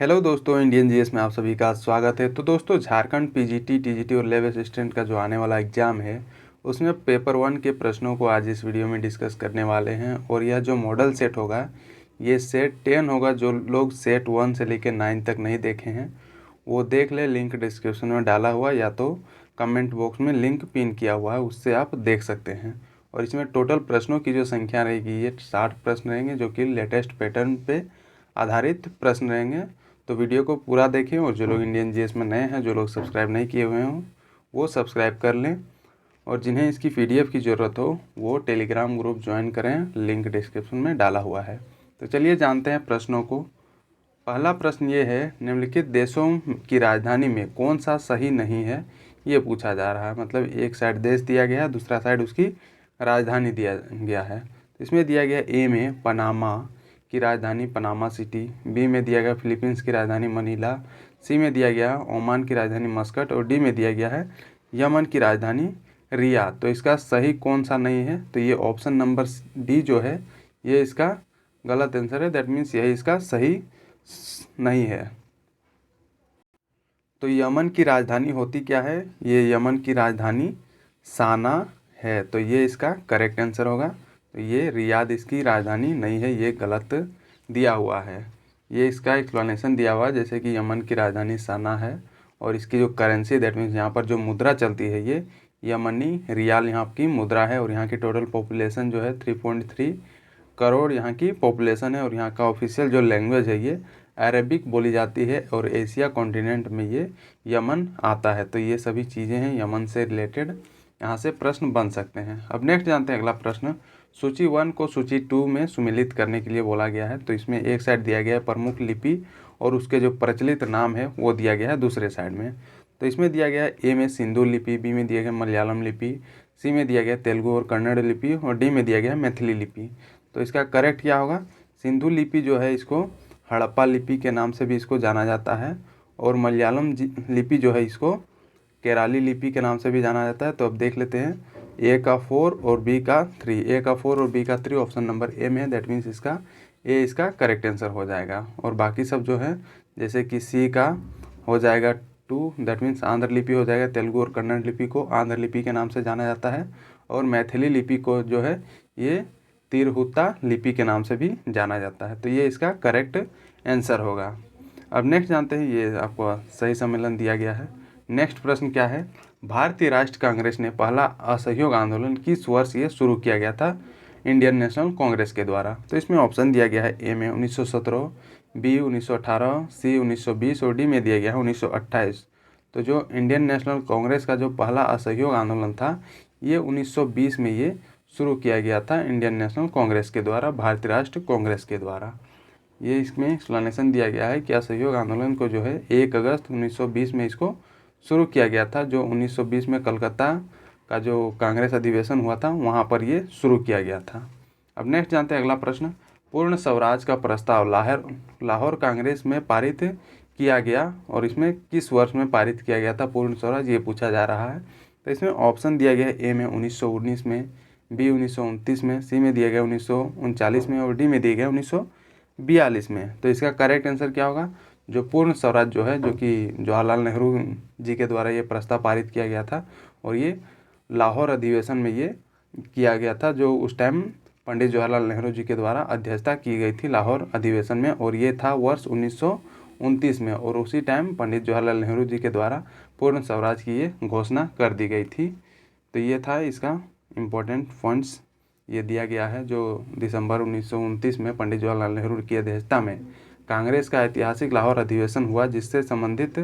Hello दोस्तों, Indian GS में आप सभी का स्वागत है। तो दोस्तों, झारखंड पीजीटी, टीजीटी और लैब असिस्टेंट का जो आने वाला एग्ज़ाम है उसमें पेपर 1 के प्रश्नों को आज इस वीडियो में डिस्कस करने वाले हैं। और यह जो मॉडल सेट होगा ये सेट 10 होगा। जो लोग सेट 1 से लेकर 9 तक नहीं देखे हैं वो देख ले, लिंक डिस्क्रिप्शन में डाला हुआ या तो कमेंट बॉक्स में लिंक पिन किया हुआ है, उससे आप देख सकते हैं। और इसमें टोटल प्रश्नों की जो संख्या रहेगी ये 60 प्रश्न रहेंगे, जो कि लेटेस्ट पैटर्न पे आधारित प्रश्न रहेंगे। तो वीडियो को पूरा देखें और जो लोग इंडियन जीएस में नए हैं, जो लोग सब्सक्राइब नहीं किए हुए हों वो सब्सक्राइब कर लें। और जिन्हें इसकी पीडीएफ की ज़रूरत हो वो टेलीग्राम ग्रुप ज्वाइन करें, लिंक डिस्क्रिप्शन में डाला हुआ है। तो चलिए जानते हैं प्रश्नों को। पहला प्रश्न ये है, निम्नलिखित देशों की राजधानी में कौन सा सही नहीं है, ये पूछा जा रहा है। मतलब एक साइड देश दिया गया है, दूसरा साइड उसकी राजधानी दिया गया है। तो इसमें दिया गया ए में पनामा की राजधानी पनामा सिटी, बी में दिया गया फिलीपींस की राजधानी मनीला, सी में दिया गया ओमान की राजधानी मस्कट और डी में दिया गया है यमन की राजधानी रियाद। तो इसका सही कौन सा नहीं है? तो ये ऑप्शन नंबर डी जो है ये इसका गलत आंसर है। दैट मीन्स यही इसका सही नहीं है। तो यमन की राजधानी होती क्या है? ये यमन की राजधानी साना है। तो ये इसका करेक्ट आंसर होगा। तो ये रियाद इसकी राजधानी नहीं है, ये गलत दिया हुआ है। ये इसका एक्सप्लेनेशन दिया हुआ है, जैसे कि यमन की राजधानी साना है और इसकी जो करेंसी, दैट मीन्स यहाँ पर जो मुद्रा चलती है ये यमनी रियाल यहाँ की मुद्रा है। और यहाँ की टोटल पॉपुलेशन जो है 3.3 करोड़ यहाँ की पॉपुलेशन है। और यहाँ का ऑफिशियल जो लैंग्वेज है ये अरबिक बोली जाती है और एशिया कॉन्टिनेंट में ये यमन आता है। तो ये सभी चीज़ें हैं यमन से रिलेटेड, यहाँ से प्रश्न बन सकते हैं। अब नेक्स्ट जानते हैं अगला प्रश्न। सूची 1 को सूची 2 में सुमिलित करने के लिए बोला गया है। तो इसमें एक साइड दिया गया है प्रमुख लिपि और उसके जो प्रचलित नाम है वो दिया गया है दूसरे साइड में। तो इसमें दिया गया है ए में सिंधु लिपि, बी में दिया गया मलयालम लिपि, सी में दिया गया तेलुगु और कन्नड़ लिपि और डी में दिया गया मैथिली लिपि। तो इसका करेक्ट क्या होगा? सिंधु लिपि जो है इसको हड़प्पा लिपि के नाम से भी इसको जाना जाता है और मलयालम लिपि जो है इसको केराली लिपि के नाम से भी जाना जाता है। तो अब देख लेते हैं, ए का 4 और बी का 3, ए का 4 और बी का 3 ऑप्शन नंबर ए में है। दैट मीन्स इसका ए इसका करेक्ट आंसर हो जाएगा। और बाकी सब जो है जैसे कि सी का हो जाएगा 2, दैट मीन्स आंध्र लिपि हो जाएगा। तेलुगु और कन्नड़ लिपि को आंध्र लिपि के नाम से जाना जाता है और मैथिली लिपि को जो है ये तिरहुता लिपि के नाम से भी जाना जाता है। तो ये इसका करेक्ट आंसर होगा। अब नेक्स्ट जानते हैं, ये आपको सही सम्मेलन दिया गया है। नेक्स्ट प्रश्न क्या है? भारतीय राष्ट्र कांग्रेस ने पहला असहयोग आंदोलन किस वर्ष ये शुरू किया गया था इंडियन नेशनल कांग्रेस के द्वारा? तो इसमें ऑप्शन दिया गया है ए में 1917, बी 1918, सी 1920 और डी में दिया गया है 1928। तो जो इंडियन नेशनल कांग्रेस का जो पहला असहयोग आंदोलन था ये 1920 में ये शुरू किया गया था इंडियन नेशनल कांग्रेस के द्वारा, भारतीय राष्ट्र कांग्रेस के द्वारा। ये इसमें एक्सप्लेनेशन दिया गया है कि असहयोग आंदोलन को जो है 1 अगस्त 1920 में इसको शुरू किया गया था। जो 1920 में कलकत्ता का जो कांग्रेस अधिवेशन हुआ था वहाँ पर ये शुरू किया गया था। अब नेक्स्ट जानते हैं अगला प्रश्न। पूर्ण स्वराज का प्रस्ताव लाहौर कांग्रेस में पारित किया गया और इसमें किस वर्ष में पारित किया गया था पूर्ण स्वराज, ये पूछा जा रहा है। तो इसमें ऑप्शन दिया गया है ए में 1919 में, बी 1929 में, सी में दिया गया 1939 में और डी में दिया गया 1942 में। तो इसका करेक्ट आंसर क्या होगा? जो पूर्ण स्वराज जो है, जो कि जवाहरलाल नेहरू जी के द्वारा ये प्रस्ताव पारित किया गया था और ये लाहौर अधिवेशन में ये किया गया था, जो उस टाइम पंडित जवाहरलाल नेहरू जी के द्वारा अध्यक्षता की गई थी लाहौर अधिवेशन में। और ये था वर्ष 1929 में और उसी टाइम पंडित जवाहरलाल नेहरू जी के द्वारा पूर्ण स्वराज की ये घोषणा कर दी गई थी। तो ये था इसका इम्पोर्टेंट पॉइंट्स ये दिया गया है। जो दिसंबर 1929 में पंडित जवाहरलाल नेहरू की अध्यक्षता में कांग्रेस का ऐतिहासिक लाहौर अधिवेशन हुआ, जिससे संबंधित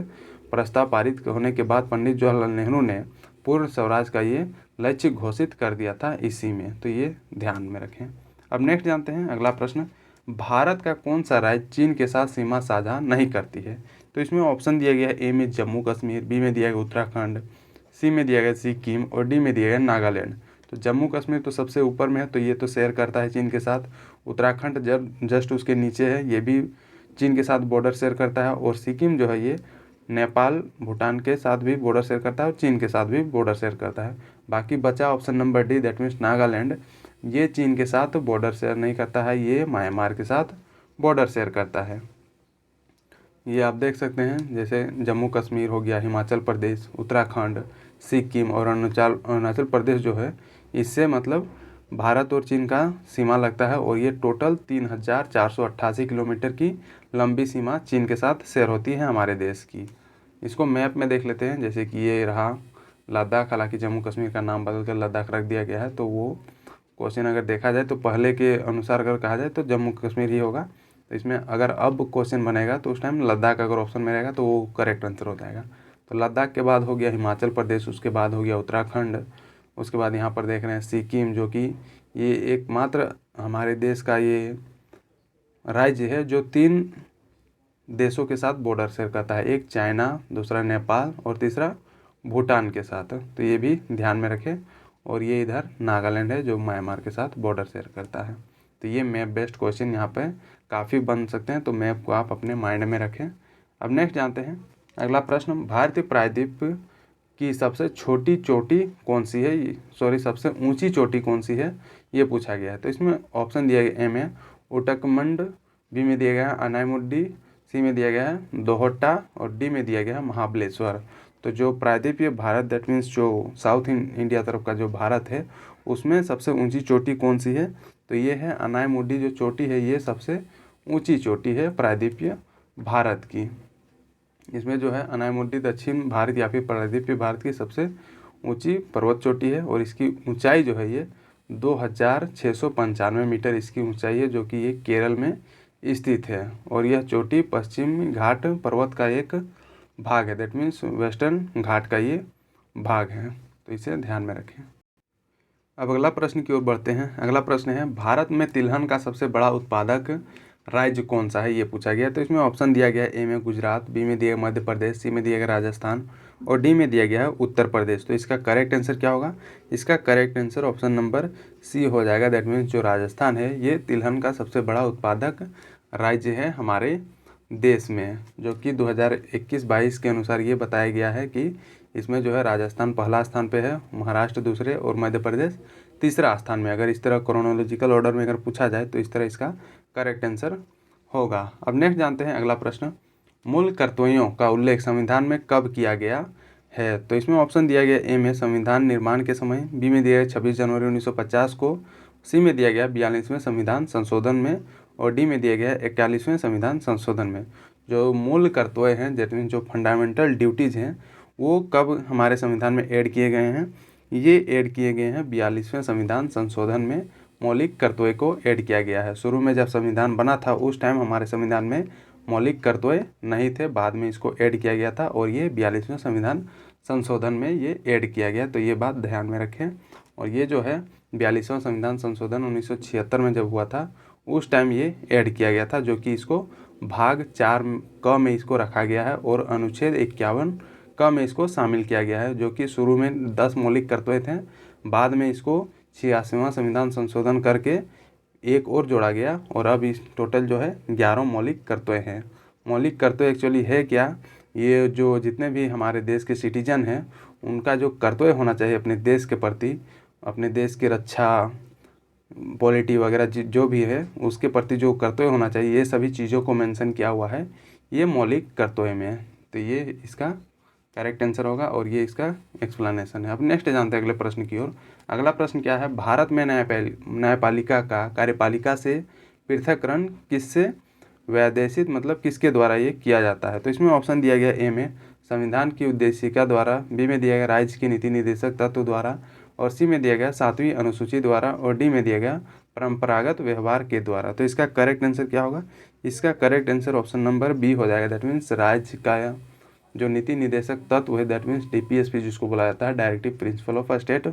प्रस्ताव पारित होने के बाद पंडित जवाहरलाल नेहरू ने पूर्ण स्वराज का ये लक्ष्य घोषित कर दिया था इसी में। तो ये ध्यान में रखें। अब नेक्स्ट जानते हैं अगला प्रश्न। भारत का कौन सा राज्य चीन के साथ सीमा साझा नहीं करती है? तो इसमें ऑप्शन दिया गया है ए में जम्मू कश्मीर, बी में दिया गया उत्तराखंड, सी में दिया गया सिक्किम और डी में दिया गया नागालैंड। तो जम्मू कश्मीर तो सबसे ऊपर में है, तो ये तो शेयर करता है चीन के साथ। उत्तराखंड जस्ट उसके नीचे है, ये भी चीन के साथ बॉर्डर शेयर करता है। और सिक्किम जो है ये नेपाल भूटान के साथ भी बॉर्डर शेयर करता है और चीन के साथ भी बॉर्डर शेयर करता है। बाकी बचा option number D, that means Nagaland, ये चीन के साथ बॉर्डर शेयर नहीं करता है, ये म्यांमार के साथ बॉर्डर शेयर करता है। ये आप देख सकते हैं, जैसे जम्मू कश्मीर हो गया, हिमाचल प्रदेश, उत्तराखंड, सिक्किम और अरुणाचल प्रदेश जो है, इससे मतलब भारत और चीन का सीमा लगता है और ये टोटल 3488 किलोमीटर की लंबी सीमा चीन के साथ शेयर होती है हमारे देश की। इसको मैप में देख लेते हैं, जैसे कि ये रहा लद्दाख, हालांकि जम्मू कश्मीर का नाम बदल कर लद्दाख रख दिया गया है। तो वो क्वेश्चन अगर देखा जाए तो पहले के अनुसार अगर कहा जाए तो जम्मू कश्मीर ही होगा। तो इसमें अगर अब क्वेश्चन बनेगा तो उस टाइम लद्दाख अगर ऑप्शन में रहेगा तो वो करेक्ट आंसर हो जाएगा। तो लद्दाख के बाद हो गया हिमाचल प्रदेश, उसके बाद हो गया उत्तराखंड, उसके बाद यहाँ पर देख रहे हैं सिक्किम, जो कि ये एकमात्र हमारे देश का ये राज्य है जो 3 देशों के साथ बॉर्डर शेयर करता है, एक चाइना, दूसरा नेपाल और तीसरा भूटान के साथ। तो ये भी ध्यान में रखें। और ये इधर नागालैंड है जो म्यांमार के साथ बॉर्डर शेयर करता है। तो ये मैप बेस्ड क्वेश्चन यहाँ पे काफ़ी बन सकते हैं, तो मैप को आप अपने माइंड में रखें। अब नेक्स्ट जानते हैं अगला प्रश्न, भारतीय प्रायद्वीप की सबसे छोटी चोटी कौन सी है, सबसे ऊंची चोटी कौन सी है, ये पूछा गया है। तो इसमें ऑप्शन दिया गया, ए में उटकमंड, बी में दिया गया है अनायमुड्डी, सी में दिया गया है दोहट्टा और डी में दिया गया है महाबलेश्वर। तो जो प्रायद्वीपीय भारत, दैट मीन्स जो साउथ इंडिया तरफ का जो भारत है, उसमें सबसे ऊंची चोटी कौन सी है, तो ये है अनायमुड्डी जो चोटी है, ये सबसे ऊंची चोटी है प्रायद्वीपीय भारत की। इसमें जो है अनायमुड्डी दक्षिण भारत या फिर प्रायद्वीपीय भारत की सबसे ऊंची पर्वत चोटी है और इसकी ऊंचाई जो है ये 2695 मीटर इसकी ऊंचाई है, जो कि ये केरल में स्थित है। और यह चोटी पश्चिमी घाट पर्वत का एक भाग है, दैट मीन्स वेस्टर्न घाट का ये भाग है। तो इसे ध्यान में रखें। अब अगला प्रश्न की ओर बढ़ते हैं। अगला प्रश्न है, भारत में तिलहन का सबसे बड़ा उत्पादक राज्य कौन सा है, ये पूछा गया। तो इसमें ऑप्शन दिया गया है, ए में गुजरात, बी में दिया गया मध्य प्रदेश, सी में दिया गया राजस्थान और डी में दिया गया है उत्तर प्रदेश। तो इसका करेक्ट आंसर क्या होगा, इसका correct answer option number C हो जाएगा। दैट मीन्स जो राजस्थान है ये तिलहन का सबसे बड़ा उत्पादक राज्य है हमारे देश में, जो कि 2021-22 के अनुसार ये बताया गया है कि इसमें जो है राजस्थान पहला स्थान पे है, महाराष्ट्र दूसरे और मध्य प्रदेश तीसरा स्थान में। अगर इस तरह क्रोनोलॉजिकल ऑर्डर में अगर पूछा जाए तो इस तरह इसका करेक्ट आंसर होगा। अब नेक्स्ट जानते हैं अगला प्रश्न, मूल कर्तव्यों का उल्लेख संविधान में कब किया गया है। तो इसमें ऑप्शन दिया गया, ए में संविधान निर्माण के समय, बी में दिया गया 26 जनवरी 1950 को, सी में दिया गया 42वें संविधान संशोधन में और डी में दिया गया 41वें संविधान संशोधन में। जो मूल कर्तव्य हैं, दैट मीन्स जो फंडामेंटल ड्यूटीज़ हैं, वो कब हमारे संविधान में ऐड किए गए हैं, ये ऐड किए गए हैं 42वें संविधान संशोधन में मौलिक कर्तव्य को ऐड किया गया है। शुरू में जब संविधान बना था उस टाइम हमारे संविधान में मौलिक कर्तव्य नहीं थे, बाद में इसको ऐड किया गया था और ये 42वें संविधान संशोधन में ये ऐड किया गया। तो ये बात ध्यान में रखें। और ये जो है 42वां संविधान संशोधन 1976 में जब हुआ था उस टाइम ये ऐड किया गया था, जो कि इसको भाग 4 क में इसको रखा गया है और अनुच्छेद 51 क में इसको शामिल किया गया है, जो कि शुरू में 10 मौलिक कर्तव्य थे, बाद में इसको 86वां संविधान संशोधन करके एक और जोड़ा गया और अब इस टोटल जो है 11 मौलिक कर्तव्य हैं। मौलिक कर्तव्य एक्चुअली है क्या, ये जो जितने भी हमारे देश के सिटीजन हैं उनका जो कर्तव्य होना चाहिए अपने देश के प्रति, अपने देश की रक्षा, पॉलिटी वगैरह जो भी है उसके प्रति जो कर्तव्य होना चाहिए, ये सभी चीज़ों को मेंशन किया हुआ है ये मौलिक कर्तव्य में। तो ये इसका करेक्ट आंसर होगा और ये इसका एक्सप्लेनेशन है। अब नेक्स्ट जानते हैं अगले प्रश्न की ओर। अगला प्रश्न क्या है, भारत में न्यायपालिका का कार्यपालिका से पृथक्करण किससे वैदेशिक मतलब किसके द्वारा ये किया जाता है। तो इसमें ऑप्शन दिया गया, ए में संविधान की उद्देशिका द्वारा, बी में दिया गया राज्य के नीति निर्देशक तत्व द्वारा और सी में दिया गया 7वीं अनुसूची द्वारा और डी में दिया गया परंपरागत व्यवहार के द्वारा। तो इसका करेक्ट आंसर क्या होगा, इसका correct answer option number B हो जाएगा। दैट मीन्स राज्य का जो नीति निर्देशक तत्व है, दैट मीन्स DPSP जिसको बोला जाता है, directive principle of state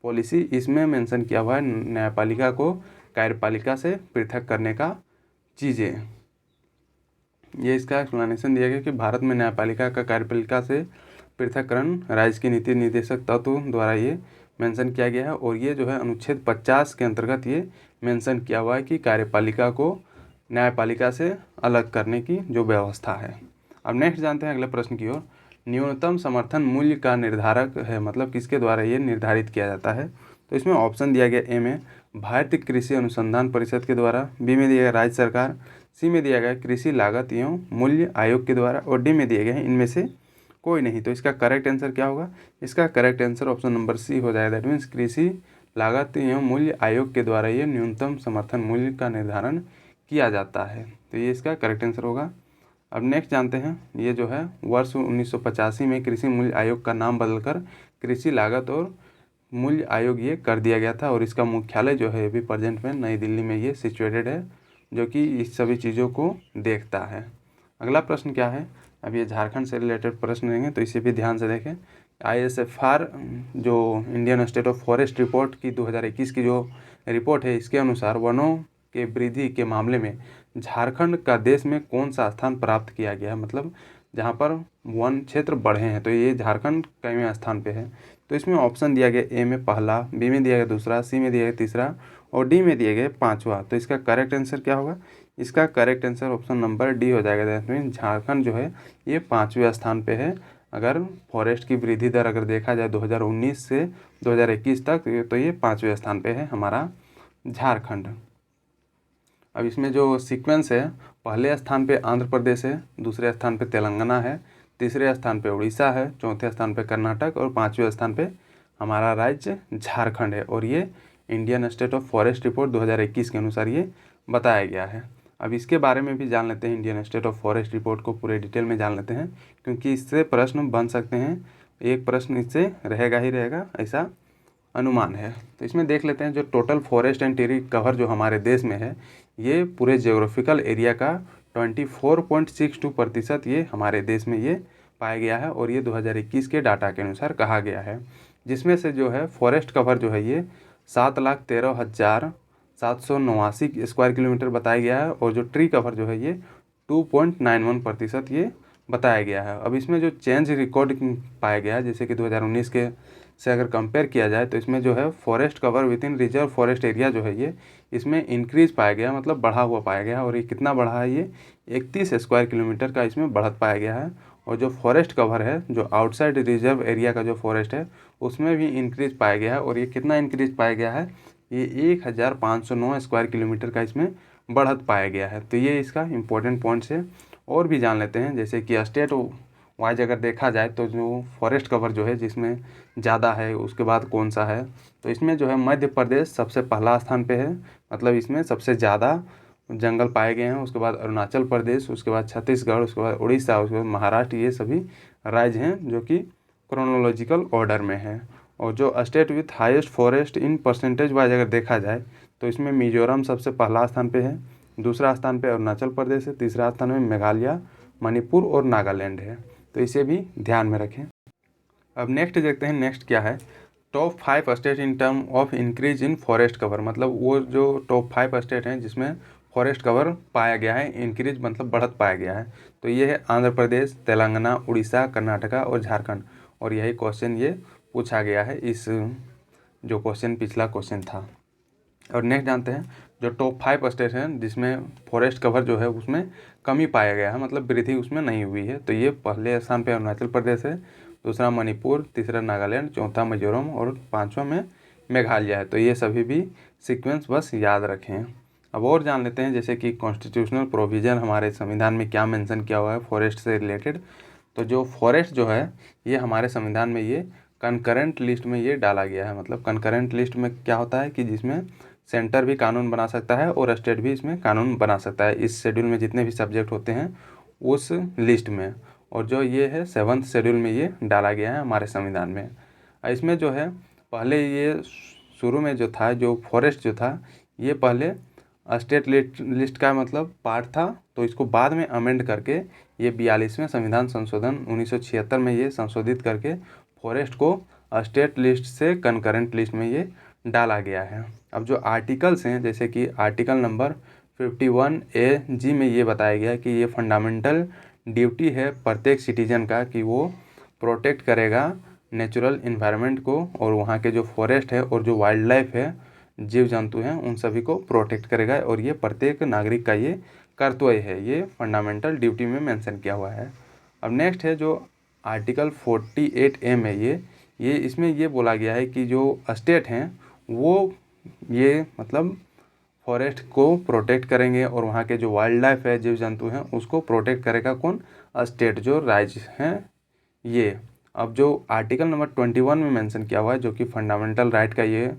policy, इसमें मेंशन किया हुआ है न्यायपालिका को कार्यपालिका से पृथक करने का चीज़ें। ये इसका एक्सप्लेनेशन दिया गया कि भारत में न्यायपालिका का कार्यपालिका से पृथक्करण राज्य के नीति निर्देशक तत्व द्वारा ये मेंशन किया गया है और ये जो है अनुच्छेद 50 के अंतर्गत ये मेंशन किया हुआ है कि कार्यपालिका को न्यायपालिका से अलग करने की जो व्यवस्था है। अब नेक्स्ट जानते हैं अगले प्रश्न की ओर। न्यूनतम समर्थन मूल्य का निर्धारक है, मतलब किसके द्वारा ये निर्धारित किया जाता है। तो इसमें ऑप्शन दिया गया, ए में भारतीय कृषि अनुसंधान परिषद के द्वारा, बी में दिया गया राज्य सरकार, सी में दिया गया है कृषि लागत एवं मूल्य आयोग के द्वारा, और डी में दिए गए हैं इनमें से कोई नहीं। तो इसका करेक्ट आंसर क्या होगा? इसका correct answer option number C हो जाएगा। दैट मीन्स कृषि लागत एवं मूल्य आयोग के द्वारा ये न्यूनतम समर्थन मूल्य का निर्धारण किया जाता है। तो ये इसका करेक्ट आंसर होगा। अब नेक्स्ट जानते हैं, ये जो है वर्ष 1985 में कृषि मूल्य आयोग का नाम बदलकर कृषि लागत और मूल्य आयोग ये कर दिया गया था, और इसका मुख्यालय जो है अभी प्रेजेंट में नई दिल्ली में ये सिचुएटेड है, जो कि इस सभी चीज़ों को देखता है। अगला प्रश्न क्या है? अब ये झारखंड से रिलेटेड प्रश्न रहेंगे, तो इसे भी ध्यान से देखें। ISFR जो Indian state of forest report की 2021 की जो रिपोर्ट है, इसके अनुसार वनों के वृद्धि के मामले में झारखंड का देश में कौन सा स्थान प्राप्त किया गया है, मतलब जहाँ पर वन क्षेत्र बढ़े हैं, तो ये झारखंड कईवें स्थान पे है। तो इसमें ऑप्शन दिया गया ए में पहला, बी में दिया गया दूसरा, सी में दिया गया तीसरा और डी में दिया गया पाँचवा। तो इसका करेक्ट आंसर क्या होगा? इसका correct answer option number D हो जाएगा। दैट मीन झारखंड जो है ये 5वें स्थान पे है। अगर फॉरेस्ट की वृद्धि दर अगर देखा जाए 2019 से 2021 तक, तो ये 5वें स्थान पे है हमारा झारखंड। अब इसमें जो सीक्वेंस है, पहले स्थान पे आंध्र प्रदेश है, दूसरे स्थान पे तेलंगाना है, तीसरे स्थान पे उड़ीसा है, चौथे स्थान पे कर्नाटक और 5वें स्थान पे हमारा राज्य झारखंड है। और ये Indian state of forest report 2021 के अनुसार ये बताया गया है। अब इसके बारे में भी जान लेते हैं, Indian state of forest report को पूरे डिटेल में जान लेते हैं, क्योंकि इससे प्रश्न बन सकते हैं। एक प्रश्न इससे रहेगा ही रहेगा, ऐसा अनुमान है। तो इसमें देख लेते हैं, जो total forest and tree cover जो हमारे देश में है, ये पूरे जियोग्राफिकल एरिया का 24.62% ये हमारे देश में ये पाया गया है, और ये 2021 के डाटा के अनुसार कहा गया है। जिसमें से जो है फॉरेस्ट कवर जो है ये 7,13,789 स्क्वायर किलोमीटर बताया गया है, और जो ट्री कवर जो है ये 2.91% ये बताया गया है। अब इसमें जो चेंज रिकॉर्ड पाया गया है, जैसे कि 2019 के से अगर कंपेयर किया जाए, तो इसमें जो है forest cover with in reserve forest area जो है ये इसमें इंक्रीज पाया गया, मतलब बढ़ा हुआ पाया गया। और ये कितना बढ़ा है? ये 31 स्क्वायर किलोमीटर का इसमें बढ़त पाया गया है। और जो फॉरेस्ट कवर है, जो आउटसाइड रिजर्व एरिया का जो फॉरेस्ट है, उसमें भी इंक्रीज पाया गया है। और ये कितना इंक्रीज पाया गया है? ये 1509 स्क्वायर किलोमीटर का इसमें बढ़त पाया गया है। तो ये इसका इम्पोर्टेंट पॉइंट्स है। और भी जान लेते हैं, जैसे कि स्टेट वाइज अगर देखा जाए, तो जो फॉरेस्ट कवर जो है जिसमें ज़्यादा है, उसके बाद कौन सा है? तो इसमें जो है मध्य प्रदेश सबसे पहला स्थान पे है, मतलब इसमें सबसे ज़्यादा जंगल पाए गए हैं। उसके बाद अरुणाचल प्रदेश, उसके बाद छत्तीसगढ़, उसके बाद उड़ीसा, उसके बाद महाराष्ट्र, ये सभी राज्य हैं जो कि क्रोनोलॉजिकल ऑर्डर में है। और जो state with highest forest in percentage wise अगर देखा जाए, तो इसमें मिजोरम सबसे पहला स्थान पे है, दूसरा स्थान पे अरुणाचल प्रदेश है, तीसरा स्थान में मेघालय, मणिपुर और नागालैंड है। तो इसे भी ध्यान में रखें। अब नेक्स्ट देखते हैं, नेक्स्ट क्या है? Top 5 state in term of increase in forest cover, मतलब वो जो टॉप 5 स्टेट हैं जिसमें फॉरेस्ट कवर पाया गया है, इंक्रीज मतलब बढ़त पाया गया है। तो ये है आंध्र प्रदेश, तेलंगाना, उड़ीसा, कर्नाटका और झारखंड। और यही क्वेश्चन ये पूछा गया है, इस जो क्वेश्चन पिछला क्वेश्चन था। और नेक्स्ट जानते हैं, जो टॉप 5 स्टेट हैं जिसमें फॉरेस्ट कवर जो है उसमें कमी पाया गया है, मतलब वृद्धि उसमें नहीं हुई है। तो ये पहले स्थान पे अरुणाचल प्रदेश है, दूसरा मणिपुर, तीसरा नागालैंड, चौथा मिजोरम और 5वां में मेघालय है। तो ये सभी भी सीक्वेंस बस याद रखें। अब और जान लेते हैं, जैसे कि कॉन्स्टिट्यूशनल प्रोविज़न हमारे संविधान में क्या मेंशन किया हुआ है फॉरेस्ट से रिलेटेड। तो जो फॉरेस्ट जो है ये हमारे संविधान में ये कंकरेंट लिस्ट में ये डाला गया है। मतलब कंकरेंट लिस्ट में क्या होता है कि जिसमें सेंटर भी कानून बना सकता है और स्टेट भी इसमें कानून बना सकता है। इस शेड्यूल में जितने भी सब्जेक्ट होते हैं उस लिस्ट में, और जो ये है 7th शेड्यूल में ये डाला गया है हमारे संविधान में। इसमें जो है पहले ये शुरू में जो था, जो फॉरेस्ट जो था ये पहले स्टेट लिस्ट का मतलब पार्ट था, तो इसको बाद में अमेंड करके ये 42वें संविधान संशोधन 1976 में ये संशोधित करके फॉरेस्ट को स्टेट लिस्ट से कंकरेंट लिस्ट में ये डाला गया है। अब जो आर्टिकल्स हैं, जैसे कि आर्टिकल नंबर 51A(G) में ये बताया गया है कि ये फंडामेंटल ड्यूटी है प्रत्येक सिटीजन का कि वो प्रोटेक्ट करेगा नेचुरल इन्वायरमेंट को, और वहाँ के जो फॉरेस्ट है और जो वाइल्ड लाइफ है, जीव जंतु हैं, उन सभी को प्रोटेक्ट करेगा। और ये प्रत्येक नागरिक का ये कर्तव्य है, ये फंडामेंटल ड्यूटी में मेंशन किया हुआ है। अब नेक्स्ट है जो आर्टिकल 48A में ये इसमें ये बोला गया है कि जो स्टेट हैं वो ये मतलब फॉरेस्ट को प्रोटेक्ट करेंगे और वहाँ के जो वाइल्ड लाइफ है, जीव जंतु हैं, उसको प्रोटेक्ट करेगा कौन? स्टेट, जो राज्य हैं ये। अब जो आर्टिकल नंबर 21 में मेंशन किया हुआ है, जो कि फंडामेंटल राइट का ये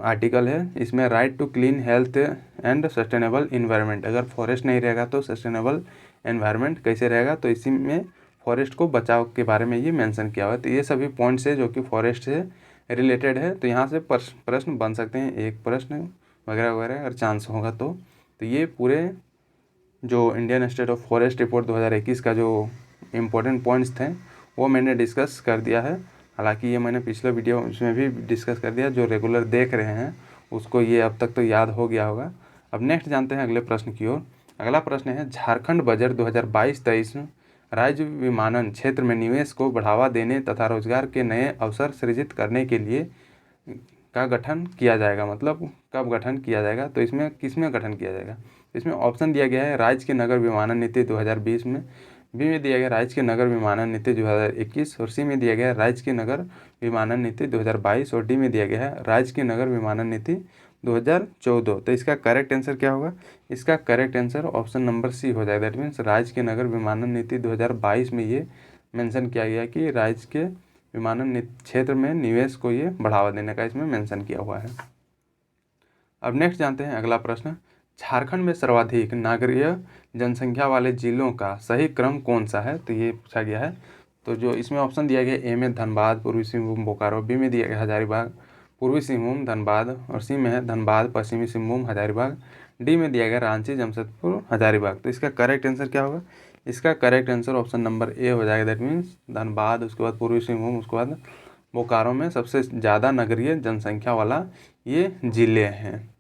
आर्टिकल है, इसमें right to clean health and sustainable environment, अगर फॉरेस्ट नहीं रहेगा तो सस्टेनेबल एनवायरनमेंट कैसे रहेगा? तो इसी में फॉरेस्ट को बचाव के बारे में ये मेंशन किया हुआ है। तो ये सभी पॉइंट्स है जो कि फॉरेस्ट से रिलेटेड है। तो यहाँ से प्रश्न बन सकते हैं, एक प्रश्न वगैरह वगैरह अगर चांस होगा तो ये पूरे जो Indian state of forest report 2021 का जो इम्पोर्टेंट पॉइंट्स थे वो मैंने डिस्कस कर दिया है। हालांकि ये मैंने पिछले वीडियो उसमें भी डिस्कस कर दिया, जो रेगुलर देख रहे हैं उसको ये अब तक तो याद हो गया होगा। अब नेक्स्ट जानते हैं अगले प्रश्न की ओर। अगला प्रश्न है, झारखंड बजट 2022-23 राज्य विमानन क्षेत्र में निवेश को बढ़ावा देने तथा रोजगार के नए अवसर सृजित करने के लिए का गठन किया जाएगा। मतलब कब गठन किया जाएगा? तो इसमें किसमें गठन किया जाएगा? इसमें ऑप्शन दिया गया है राज्य की नगर विमानन नीति 2020 में, बी में दिया गया राज्य की नगर विमानन नीति 2021 और सी में दिया गया राज्य की नगर विमानन नीति 2022 और डी में दिया गया है राज्य की नगर विमानन नीति 2014। तो इसका करेक्ट आंसर क्या होगा? इसका correct answer option number C हो जाएगा। दैट मीन्स राज्य की नगर विमानन नीति 2022 में ये मेंशन किया गया कि राज्य के विमानन क्षेत्र में निवेश को ये बढ़ावा देने का इसमें मेंशन किया हुआ है। अब नेक्स्ट जानते हैं अगला प्रश्न, झारखंड में सर्वाधिक नागरिक जनसंख्या वाले जिलों का सही क्रम कौन सा है? तो ये पूछा गया है। तो जो इसमें ऑप्शन दिया गया, ए में धनबाद, पूर्वी सिंहभूम, बोकारो, बी में दिया गया हजारीबाग, पूर्वी सिंहभूम, धनबाद, और सी में है धनबाद, पश्चिमी सिंहभूम, हजारीबाग, डी में दिया गया रांची, जमशेदपुर, हजारीबाग। तो इसका करेक्ट आंसर क्या होगा? इसका correct answer option number A हो जाएगा। दैट मीन्स धनबाद, उसके बाद पूर्वी सिंहभूम, उसके बाद बोकारो में सबसे ज़्यादा नगरीय जनसंख्या वाला ये ज़िले हैं।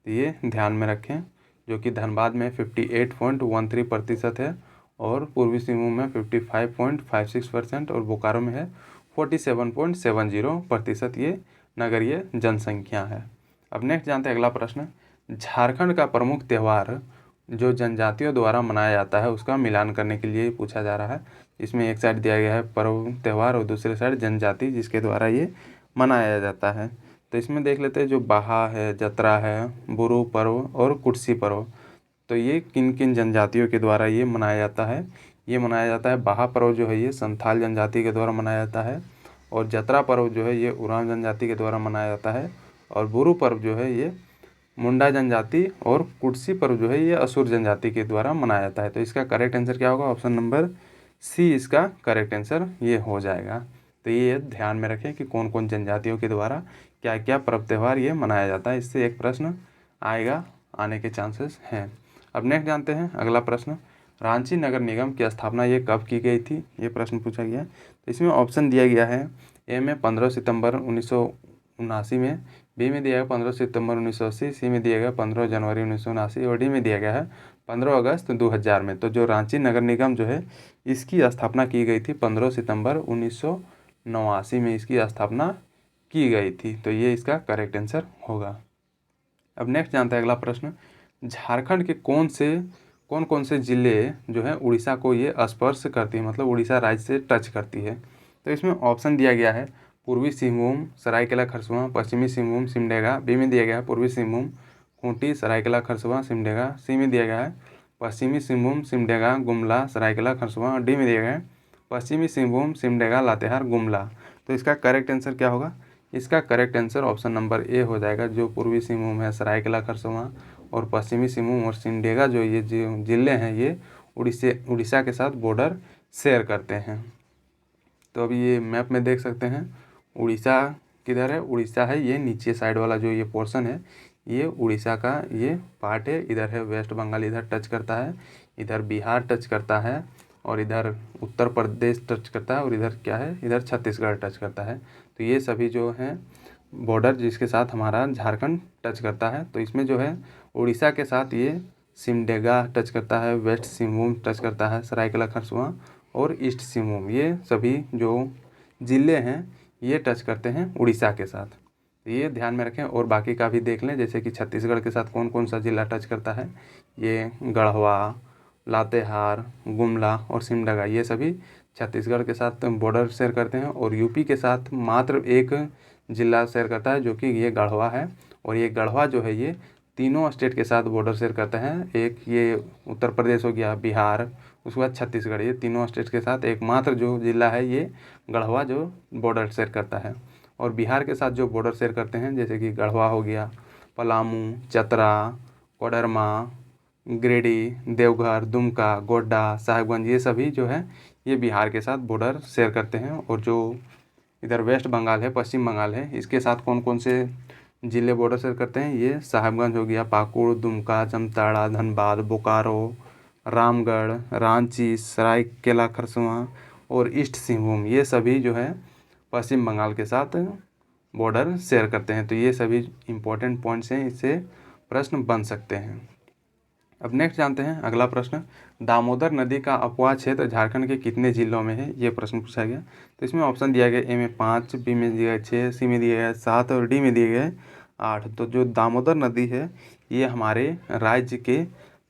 तो ये ध्यान में रखें, जो कि धनबाद में 58.13% है और पूर्वी सिंहभूम में 55.56% और बोकारो में है 47.70% ये नगरीय जनसंख्या है। अब नेक्स्ट जानते हैं अगला प्रश्न, झारखंड का प्रमुख त्यौहार जो जनजातियों द्वारा मनाया जाता है उसका मिलान करने के लिए पूछा जा रहा है। इसमें एक साइड दिया गया है पर्व त्यौहार और दूसरे साइड जनजाति जिसके द्वारा ये मनाया जाता है। तो इसमें देख लेते हैं, जो बाहा है, जतरा है, बुरु पर्व और कुर्सी पर्व, तो ये किन किन जनजातियों के द्वारा ये मनाया जाता है? ये मनाया जाता है, बाहा पर्व जो है ये संथाल जनजाति के द्वारा मनाया जाता है, और जतरा पर्व जो है ये उरांव जनजाति के द्वारा मनाया जाता है, और बुरु पर्व जो है ये मुंडा जनजाति, और कुर्सी पर्व जो है ये असुर जनजाति के द्वारा मनाया जाता है। तो इसका करेक्ट आंसर क्या होगा? ऑप्शन नंबर सी इसका करेक्ट आंसर ये हो जाएगा। तो ये ध्यान में रखें कि कौन कौन जनजातियों के द्वारा क्या क्या पर्व त्यौहार ये मनाया जाता है। इससे एक प्रश्न आएगा, आने के चांसेस हैं। अब नेक्स्ट जानते हैं अगला प्रश्न, रांची नगर निगम की स्थापना ये कब की गई थी? ये प्रश्न पूछा गया है। तो इसमें ऑप्शन दिया गया है, ए में 15 सितंबर 1979 में, बी में दिया गया 15 सितंबर 1980, सी में दिया गया 15 जनवरी 1979 और डी में दिया गया है 15 अगस्त 2000 में। तो जो रांची नगर निगम जो है इसकी स्थापना की गई थी 15 सितंबर 1989 में इसकी स्थापना की गई थी। तो ये इसका करेक्ट आंसर होगा। अब नेक्स्ट जानते हैं अगला प्रश्न, झारखंड के कौन कौन से ज़िले जो है उड़ीसा को ये स्पर्श करती है, मतलब उड़ीसा राज्य से टच करती है? तो इसमें ऑप्शन दिया गया है, पूर्वी सिंहभूम, सरायकेला खरसुआ, पश्चिमी सिंहभूम, सिमडेगा, बी में दिया गया है पूर्वी सिंहभूम, खूंटी, सरायकेला खरसुआ, सिमडेगा, सी में दिया गया है पश्चिमी सिंहभूम, सिमडेगा, गुमला, सरायकेला खरसुआ, और डी में दिया गया है पश्चिमी सिंहभूम, सिमडेगा, लातेहार, गुमला। तो इसका करेक्ट आंसर क्या होगा? इसका correct answer option number A हो जाएगा। जो पूर्वी सिंहभूम है, सरायकेला खरसुआ, और पश्चिमी सिंहभूम और सिमडेगा जो ये ज़िले हैं ये उड़ीसा के साथ बॉर्डर शेयर करते हैं। तो अभी ये मैप में देख सकते हैं उड़ीसा किधर है। उड़ीसा है ये नीचे साइड वाला जो ये पोर्शन है ये उड़ीसा का ये पार्ट है। इधर है वेस्ट बंगाल, इधर टच करता है, इधर बिहार टच करता है, और इधर उत्तर प्रदेश टच करता है, और इधर क्या है, इधर छत्तीसगढ़ टच करता है। तो ये सभी जो हैं बॉर्डर जिसके साथ हमारा झारखंड टच करता है। तो इसमें जो है उड़ीसा के साथ ये सिमडेगा टच करता है, वेस्ट सिंहभूम टच करता है, सरायकेला खरसुआ और ईस्ट सिंहभूम, ये सभी जो ज़िले हैं ये टच करते हैं उड़ीसा के साथ। तो ये ध्यान में रखें, और बाकी का भी देख लें, जैसे कि छत्तीसगढ़ के साथ कौन कौन सा ज़िला टच करता है। ये गढ़वा, लातेहार, गुमला और सिमडेगा, ये सभी छत्तीसगढ़ के साथ बॉर्डर शेयर करते हैं। और यूपी के साथ मात्र एक ज़िला शेयर करता है जो कि ये गढ़वा है, और ये गढ़वा जो है ये तीनों स्टेट के साथ बॉर्डर शेयर करता है। एक ये उत्तर प्रदेश हो गया, बिहार, उसके बाद छत्तीसगढ़, ये तीनों स्टेट के साथ एकमात्र जो जिला है ये गढ़वा जो बॉर्डर शेयर करता है। और बिहार के साथ जो बॉर्डर शेयर करते हैं जैसे कि गढ़वा हो गया, पलामू, चतरा, कोडरमा, गिरिडीह, देवघर, दुमका, गोड्डा, साहिबगंज, ये सभी जो है ये बिहार के साथ बॉर्डर शेयर करते हैं। और जो इधर वेस्ट बंगाल है, पश्चिम बंगाल है, इसके साथ कौन कौन से जिले बॉर्डर शेयर करते हैं, ये साहिबगंज हो गया, पाकुड़, दुमका, जामताड़ा, धनबाद, बोकारो, रामगढ़, रांची, सरायकेला खरसावां और ईस्ट सिंहभूम, ये सभी जो है पश्चिम बंगाल के साथ बॉर्डर शेयर करते हैं। तो ये सभी इम्पोर्टेंट पॉइंट्स हैं, इससे प्रश्न बन सकते हैं। अब नेक्स्ट जानते हैं अगला प्रश्न, दामोदर नदी का अपवाह क्षेत्र झारखंड के कितने जिलों में है, ये प्रश्न पूछा गया। तो इसमें ऑप्शन दिया गया, ए में 5, बी में दिया गया 6, सी में दिया गया 7 और डी में दिया गया 8। तो जो दामोदर नदी है ये हमारे राज्य के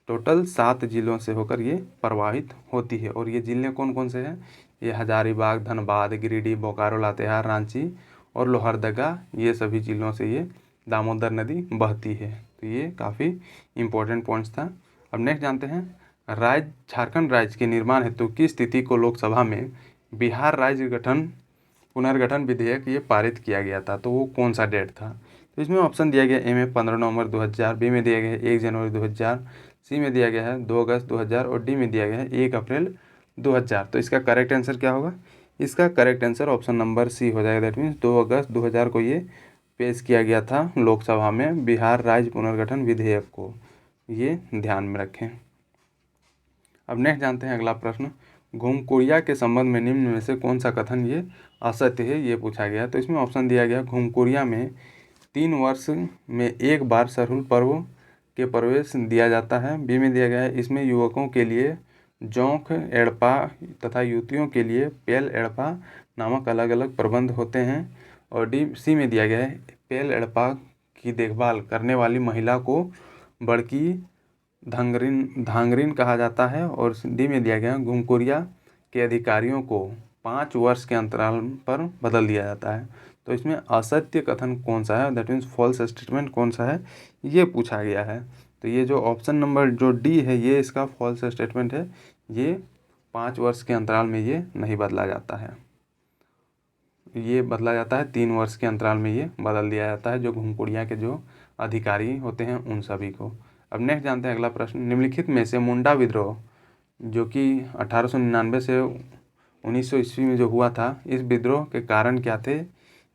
टोटल 7 जिलों से होकर ये प्रवाहित होती है। और ये जिले कौन कौन से हैं, ये हजारीबाग, धनबाद, गिरिडीह, बोकारो, लातेहार, रांची और लोहरदगा, ये सभी जिलों से ये दामोदर नदी बहती है। तो ये काफ़ी इम्पोर्टेंट पॉइंट्स था। अब नेक्स्ट जानते हैं, झारखंड राज्य के निर्माण हेतु किस तिथि को लोकसभा में बिहार राज्य पुनर्गठन विधेयक ये पारित किया गया था, तो वो कौन सा डेट था। तो इसमें ऑप्शन दिया गया, ए में 15 नवंबर 2000, बी में दिया गया है 1 जनवरी 2000, सी में दिया गया है 2 अगस्त 2000 और डी में दिया गया है 1 अप्रैल 2000। तो इसका करेक्ट आंसर क्या होगा, इसका correct answer option number C हो जाएगा। दैट मीन्स 2 अगस्त 2000 को ये पेश किया गया था लोकसभा में बिहार राज्य पुनर्गठन विधेयक को, ये ध्यान में रखें। अब नेक्स्ट जानते हैं अगला प्रश्न, घुमकुरिया के संबंध में निम्न में से कौन सा कथन ये असत्य है, ये पूछा गया। तो इसमें ऑप्शन दिया गया, घुमकुरिया में 3 वर्ष में एक बार सरहुल पर्व के प्रवेश दिया जाता है। बी में दिया गया है, इसमें युवकों के लिए जोंक एड़पा तथा युवतियों के लिए पेल एड़पा नामक अलग अलग प्रबंध होते हैं। और सी में दिया गया है, पेल एड़पा की देखभाल करने वाली महिला को बड़की धांगरिन कहा जाता है। और डी में दिया गया, घुमकुरिया के अधिकारियों को 5 वर्ष के अंतराल पर बदल दिया जाता है। तो इसमें असत्य कथन कौन सा है, दैट मीन्स फॉल्स स्टेटमेंट कौन सा है, ये पूछा गया है। तो ये जो ऑप्शन नंबर जो डी है ये इसका फॉल्स स्टेटमेंट है, ये 5 वर्ष के अंतराल में ये नहीं बदला जाता है, ये बदला जाता है 3 वर्ष के अंतराल में ये बदल दिया जाता है, जो घुमकुरिया के जो अधिकारी होते हैं उन सभी को। अब नेक्स्ट जानते हैं अगला प्रश्न, निम्नलिखित में से मुंडा विद्रोह जो कि 1899 से 1900 ईस्वी में जो हुआ था, इस विद्रोह के कारण क्या थे,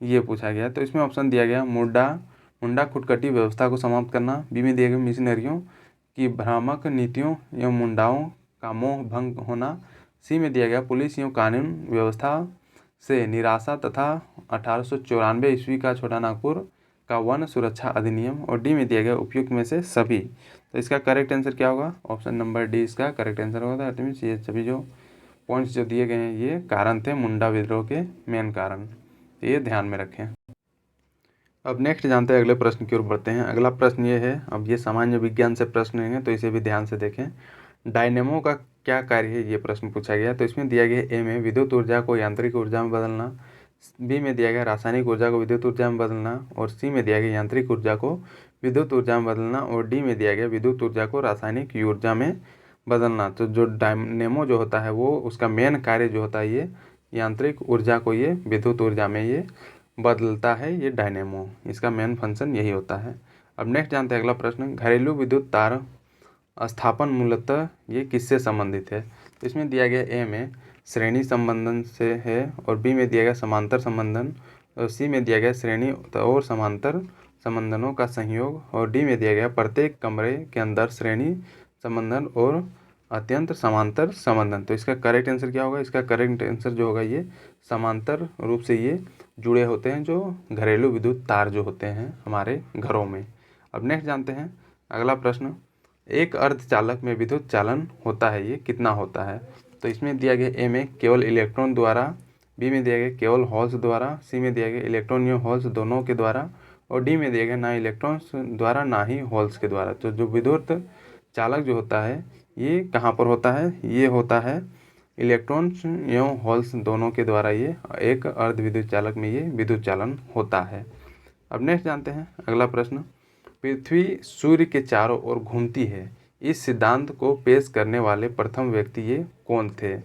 ये पूछा गया। तो इसमें ऑप्शन दिया गया, मुंडा खुटकटी व्यवस्था को समाप्त करना, बी में दिया गया मिशनरियों की भ्रामक नीतियों एवं मुंडाओं का मोह भंग होना, सी में दिया गया पुलिस एवं कानून व्यवस्था से निराशा तथा 1894 ईस्वी का छोटा नागपुर का वन सुरक्षा अधिनियम, और डी में दिया गया उपयुक्त में से सभी। तो इसका करेक्ट आंसर क्या होगा, ऑप्शन नंबर डी इसका करेक्ट आंसर होगा। दैट मीन्स ये सभी जो पॉइंट्स जो दिए गए हैं ये कारण थे मुंडा विद्रोह के मेन कारण, तो ये ध्यान में रखें। अब नेक्स्ट जानते हैं अगले प्रश्न की ओर बढ़ते हैं। अगला प्रश्न ये है, अब ये सामान्य विज्ञान से प्रश्न हैं तो इसे भी ध्यान से देखें। डायनेमो का क्या कार्य है, ये प्रश्न पूछा गया। तो इसमें दिया गया, ए में विद्युत ऊर्जा को यांत्रिक ऊर्जा में बदलना, बी में दिया गया रासायनिक ऊर्जा को विद्युत ऊर्जा में बदलना, और सी में दिया गया यांत्रिक ऊर्जा को विद्युत ऊर्जा में बदलना, और डी में दिया गया विद्युत ऊर्जा को रासायनिक ऊर्जा में बदलना। तो जो डायनेमो जो होता है वो उसका मेन कार्य जो होता है ये यांत्रिक ऊर्जा को ये विद्युत ऊर्जा में ये बदलता है, ये डायनेमो, इसका मेन फंक्शन यही होता है। अब नेक्स्ट जानते हैं अगला प्रश्न, घरेलू विद्युत तार स्थापन मूलतः ये किससे संबंधित है। तो इसमें दिया गया, ए में श्रेणी संबंधन से है, और बी में दिया गया समांतर संबंधन, और सी में दिया गया श्रेणी और समांतर संबंधनों का संयोग, और डी में दिया गया प्रत्येक कमरे के अंदर श्रेणी संबंधन और अत्यंत समांतर संबंधन। तो इसका करेक्ट आंसर क्या होगा, इसका करेक्ट आंसर जो होगा ये समांतर रूप से ये जुड़े होते हैं जो घरेलू विद्युत तार जो होते हैं हमारे घरों में। अब नेक्स्ट जानते हैं अगला प्रश्न, एक अर्धचालक में विद्युत चालन होता है ये कितना होता है। तो इसमें दिया गया, ए में केवल इलेक्ट्रॉन द्वारा, बी में दिया गया केवल होल्स द्वारा, सी में दिया गया इलेक्ट्रॉन या होल्स दोनों के द्वारा, और डी में दिया गया ना इलेक्ट्रॉन्स द्वारा ना ही होल्स के द्वारा। तो जो विद्युत चालक जो होता है ये कहाँ पर होता है, ये होता है इलेक्ट्रॉन्स एवं होल्स दोनों के द्वारा, ये एक अर्ध विद्युत चालक में ये विद्युत चालन होता है। अब नेक्स्ट जानते हैं अगला प्रश्न, पृथ्वी सूर्य के चारों ओर घूमती है, इस सिद्धांत को पेश करने वाले प्रथम व्यक्ति ये कौन थे?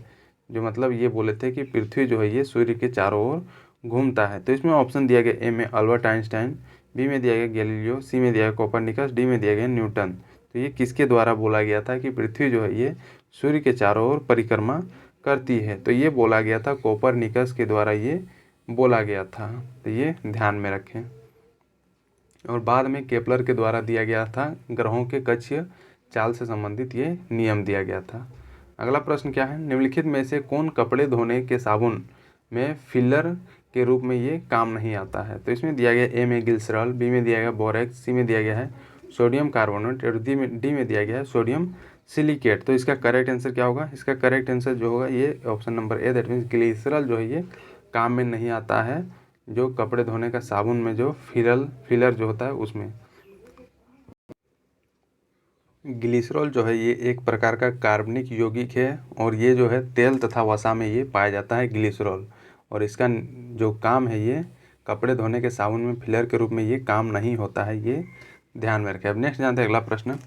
जो मतलब ये बोले थे कि पृथ्वी जो है ये सूर्य के चारों ओर घूमता है। तो इसमें ऑप्शन दिया गया ए में अल्बर्ट आइंस्टाइन, बी में दिया गया गैलीलियो, सी में दिया गया कोपरनिकस, डी में दिया गया न्यूटन। तो ये किसके द्वारा बोला गया था कि पृथ्वी जो है ये सूर्य के चारों ओर परिक्रमा करती है? तो ये बोला गया था कोपरनिकस के द्वारा ये बोला गया था। तो ये ध्यान में रखें। और बाद में केपलर के द्वारा दिया गया था ग्रहों के कक्षीय चाल से संबंधित ये नियम दिया गया था। अगला प्रश्न क्या है? निम्नलिखित में से कौन कपड़े धोने के साबुन में फिलर के रूप में ये काम नहीं आता है? तो इसमें दिया गया ए में ग्लिसरॉल, बी में दिया गया बोरेक्स, सी में दिया गया है सोडियम कार्बोनेट और डी में दिया गया है सोडियम सिलिकेट। तो इसका करेक्ट आंसर क्या होगा? इसका करेक्ट आंसर जो होगा ये option number A, that means glycerol जो है ये काम में नहीं आता है जो कपड़े धोने का साबुन में जो फिलर जो होता है उसमें। ग्लिसरॉल जो है ये एक प्रकार का कार्बनिक यौगिक है और ये जो है तेल तथा वसा में ये पाया जाता है ग्लिसरॉल, और इसका जो काम है ये कपड़े धोने के साबुन में फिलर के रूप में ये काम नहीं होता है, ये ध्यान में रखें। अब नेक्स्ट जानते हैं अगला प्रश्न,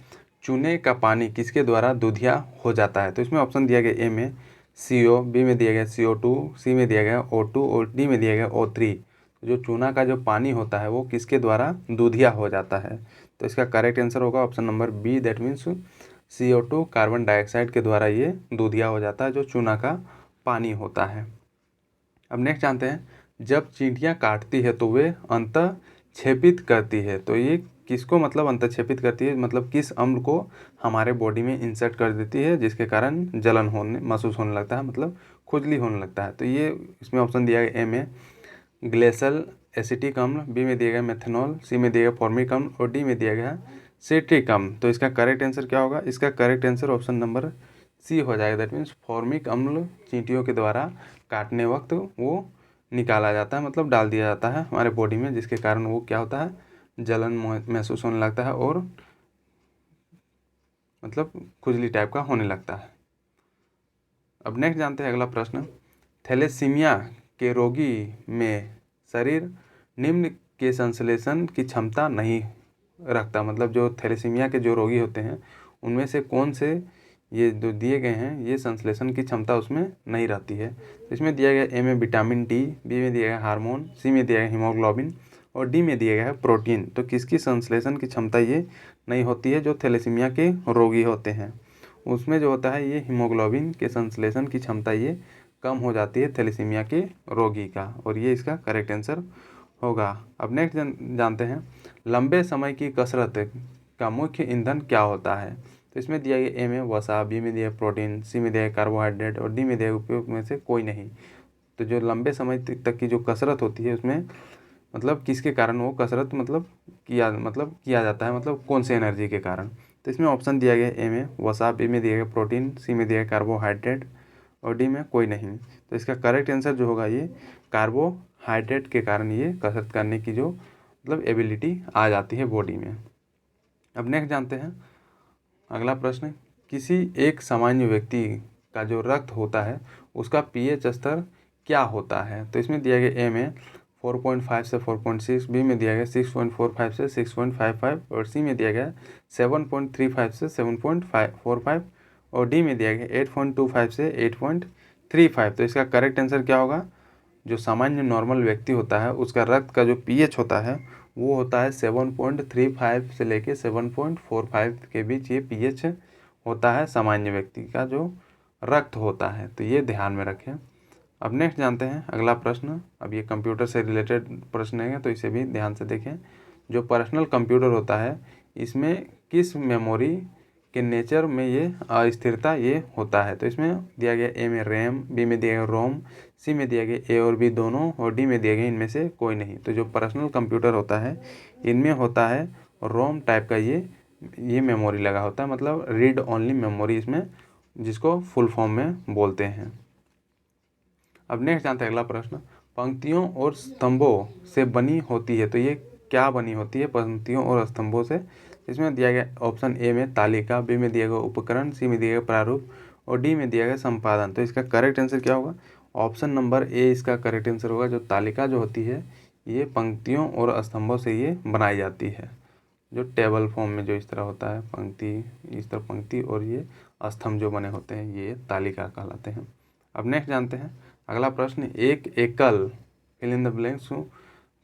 चूने का पानी किसके द्वारा दूधिया हो जाता है? तो इसमें ऑप्शन दिया गया ए में CO, बी में दिया गया CO2, सी में दिया गया O2 और डी में दिया गया O3। जो चूना का जो पानी होता है वो किसके द्वारा दूधिया हो जाता है? तो इसका करेक्ट आंसर होगा option number B, that means CO2 carbon dioxide के द्वारा ये दूधिया हो जाता है जो चूना का पानी होता है। अब नेक्स्ट जानते हैं, जब चींटियाँ काटती है तो वे अंतःक्षेपित करती है। तो ये किसको मतलब अंतःक्षेपित करती है? मतलब किस अम्ल को हमारे बॉडी में इंसर्ट कर देती है जिसके कारण जलन महसूस होने लगता है, मतलब खुजली होने लगता है। तो ये इसमें ऑप्शन दिया गया ए में ग्लेसल एसिटिक अम्ल, बी में दिया गया मेथनॉल, सी में दिया गया फॉर्मिक अम्ल और डी में दिया गया सिट्रिक अम्ल। तो इसका करेक्ट आंसर क्या होगा? इसका correct answer option number C हो जाएगा, दैट मीन्स फॉर्मिक अम्ल चींटियों के द्वारा काटने वक्त वो निकाला जाता है, मतलब डाल दिया जाता है हमारे बॉडी में, जिसके कारण वो क्या होता है, जलन महसूस होने लगता है और मतलब खुजली टाइप का होने लगता है। अब नेक्स्ट जानते हैं अगला प्रश्न, थैलेसीमिया के रोगी में शरीर निम्न के संश्लेषण की क्षमता नहीं रखता। मतलब जो थैलेसीमिया के जो रोगी होते हैं उनमें से कौन से ये जो दिए गए हैं ये संश्लेषण की क्षमता उसमें नहीं रहती है? तो इसमें दिया गया ए में विटामिन डी, बी में दिया गया हार्मोन, सी में दिया गया हीमोग्लोबिन और डी में दिया गया है प्रोटीन। तो किसकी संश्लेषण की क्षमता ये नहीं होती है? जो थैलेसीमिया के रोगी होते हैं उसमें जो होता है ये हीमोग्लोबिन के संश्लेषण की क्षमता ये कम हो जाती है थैलेसीमिया के रोगी का, और ये इसका करेक्ट आंसर होगा। अब नेक्स्ट जानते हैं, लंबे समय की कसरत का मुख्य ईंधन क्या होता है? तो इसमें दिया गया ए में वसा, बी में दिया प्रोटीन, सी में दिया कार्बोहाइड्रेट और डी में दिया उपयोग में से कोई नहीं। तो जो लंबे समय तक की जो कसरत होती है उसमें मतलब किसके कारण वो कसरत किया जाता है, मतलब कौन से एनर्जी के कारण? तो इसमें ऑप्शन दिया गया ए में वसा, बी में दिया गया प्रोटीन, सी में दिया गया कार्बोहाइड्रेट और डी में कोई नहीं। तो इसका करेक्ट आंसर जो होगा ये कार्बोहाइड्रेट के कारण ये कसरत करने की जो मतलब एबिलिटी आ जाती है बॉडी में। अब नेक्स्ट जानते हैं अगला प्रश्न, किसी एक सामान्य व्यक्ति का जो रक्त होता है उसका pH स्तर क्या होता है? तो इसमें दिया गया ए में 4.5 से 4.6, बी में दिया गया 6.45 से 6.55 और सी में दिया गया 7.35 से 7.45 और डी में दिया गया 8.25 से 8.35। तो इसका करेक्ट आंसर क्या होगा? जो सामान्य नॉर्मल व्यक्ति होता है उसका रक्त का जो pH होता है वो होता है 7.35 से लेके 7.45 के बीच ये pH होता है सामान्य व्यक्ति का जो रक्त होता है। तो ये ध्यान में रखें। अब नेक्स्ट जानते हैं अगला प्रश्न। अब ये कंप्यूटर से रिलेटेड प्रश्न है तो इसे भी ध्यान से देखें। जो पर्सनल कंप्यूटर होता है इसमें किस मेमोरी के नेचर में ये अस्थिरता ये होता है? तो इसमें दिया गया ए में रैम, बी में दिया गया रोम, सी में दिया गया ए और बी दोनों और डी में दिया गया इनमें से कोई नहीं। तो जो पर्सनल कंप्यूटर होता है इनमें होता है रोम टाइप का ये मेमोरी लगा होता है, मतलब रीड ओनली मेमोरी इसमें, जिसको फुल फॉर्म में बोलते हैं। अब नेक्स्ट जानते हैं अगला प्रश्न, पंक्तियों और स्तंभों से बनी होती है। तो ये क्या बनी होती है पंक्तियों और स्तंभों से? इसमें दिया गया ऑप्शन ए में तालिका, बी में दिया गया उपकरण, सी में दिया गया प्रारूप और डी में दिया गया संपादन। तो इसका करेक्ट आंसर क्या होगा? ऑप्शन नंबर ए इसका करेक्ट आंसर होगा। जो तालिका जो होती है ये पंक्तियों और स्तंभों से ये बनाई जाती है। जो टेबल फॉर्म में जो इस तरह होता है, पंक्ति, इस तरह पंक्ति और ये स्तंभ जो बने होते हैं, ये तालिका कहलाते हैं। अब नेक्स्ट जानते हैं अगला प्रश्न, एक एकल फिल इन द ब्लैंक्स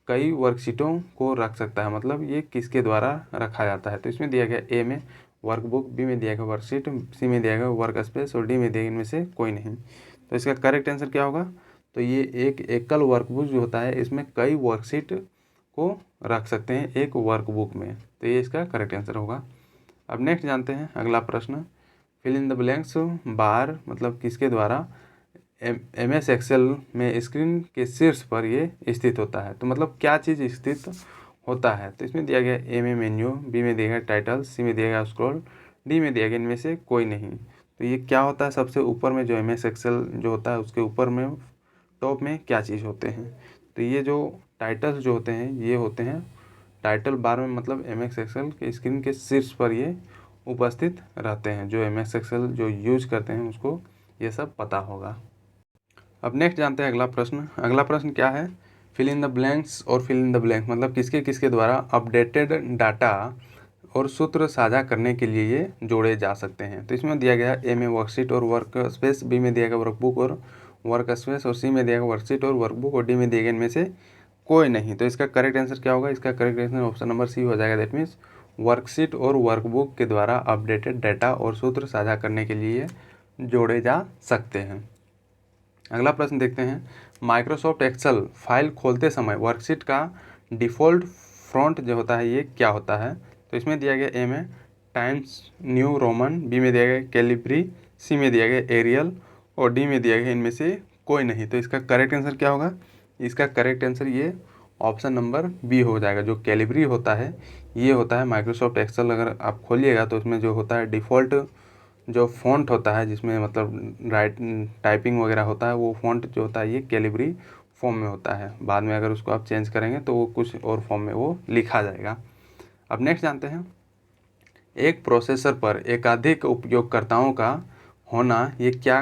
कई वर्कशीटों को रख सकता है, मतलब ये किसके द्वारा रखा जाता है। तो इसमें दिया गया ए में वर्कबुक, बी में दिया गया वर्कशीट, सी में दिया गया वर्क स्पेस और डी में दिया गया इनमें से कोई नहीं। तो इसका करेक्ट आंसर क्या होगा, तो ये एक एकल वर्कबुक जो होता है इसमें कई वर्कशीट को रख सकते हैं एक वर्कबुक में, तो ये इसका करेक्ट आंसर होगा। अब नेक्स्ट जानते हैं अगला प्रश्न, फिल इन द ब्लैंक्स बार मतलब किसके द्वारा MS एक्सेल में स्क्रीन के शीर्ष पर ये स्थित होता है। तो मतलब क्या चीज़ स्थित होता है। तो इसमें दिया गया ए में मेन्यू, बी में दिया गया टाइटल, सी में दिया गया स्क्रॉल, डी में दिया गया इनमें से कोई नहीं। तो ये क्या होता है, सबसे ऊपर में जो MS एक्सेल जो होता है उसके ऊपर में टॉप में क्या चीज़ होते हैं। तो ये जो टाइटल्स जो होते हैं ये होते हैं टाइटल बार में, मतलब MS एक्सेल के स्क्रीन के शीर्ष पर ये उपस्थित रहते हैं। जो MS एक्सेल जो यूज करते हैं उसको ये सब पता होगा। अब नेक्स्ट जानते हैं अगला प्रश्न। अगला प्रश्न क्या है, फिल इन द ब्लैंक्स और फिल इन द ब्लैंक मतलब किसके किसके द्वारा अपडेटेड डाटा और सूत्र साझा करने के लिए ये जोड़े जा सकते हैं। तो इसमें दिया गया ए में वर्कशीट और वर्क स्पेस, बी में दिया गया वर्कबुक और वर्क स्पेस और सी में दिया गया वर्कशीट और वर्कबुक और डी में दिया गया इनमें से कोई नहीं। तो इसका करेक्ट आंसर क्या होगा, इसका correct answer option number C हो जाएगा। दैट मीन्स वर्कशीट और वर्कबुक के द्वारा अपडेटेड डाटा और सूत्र साझा करने के लिए जोड़े जा सकते हैं। अगला प्रश्न देखते हैं, माइक्रोसॉफ्ट एक्सेल फाइल खोलते समय वर्कशीट का डिफ़ॉल्ट फ्रंट जो होता है ये क्या होता है। तो इसमें दिया गया ए में टाइम्स न्यू रोमन, बी में दिया गया कैलिब्री, सी में दिया गया एरियल और डी में दिया गया इनमें से कोई नहीं। तो इसका करेक्ट आंसर क्या होगा, इसका करेक्ट आंसर ये ऑप्शन नंबर बी हो जाएगा। जो कैलिब्री होता है ये होता है माइक्रोसॉफ्ट एक्सेल, अगर आप खोलिएगा तो उसमें जो होता है डिफ़ॉल्ट जो फ़ॉन्ट होता है जिसमें मतलब राइट टाइपिंग वगैरह होता है, वो फ़ॉन्ट जो होता है ये कैलिब्री फॉर्म में होता है। बाद में अगर उसको आप चेंज करेंगे तो वो कुछ और फॉर्म में वो लिखा जाएगा। अब नेक्स्ट जानते हैं, एक प्रोसेसर पर एकाधिक उपयोगकर्ताओं का होना ये क्या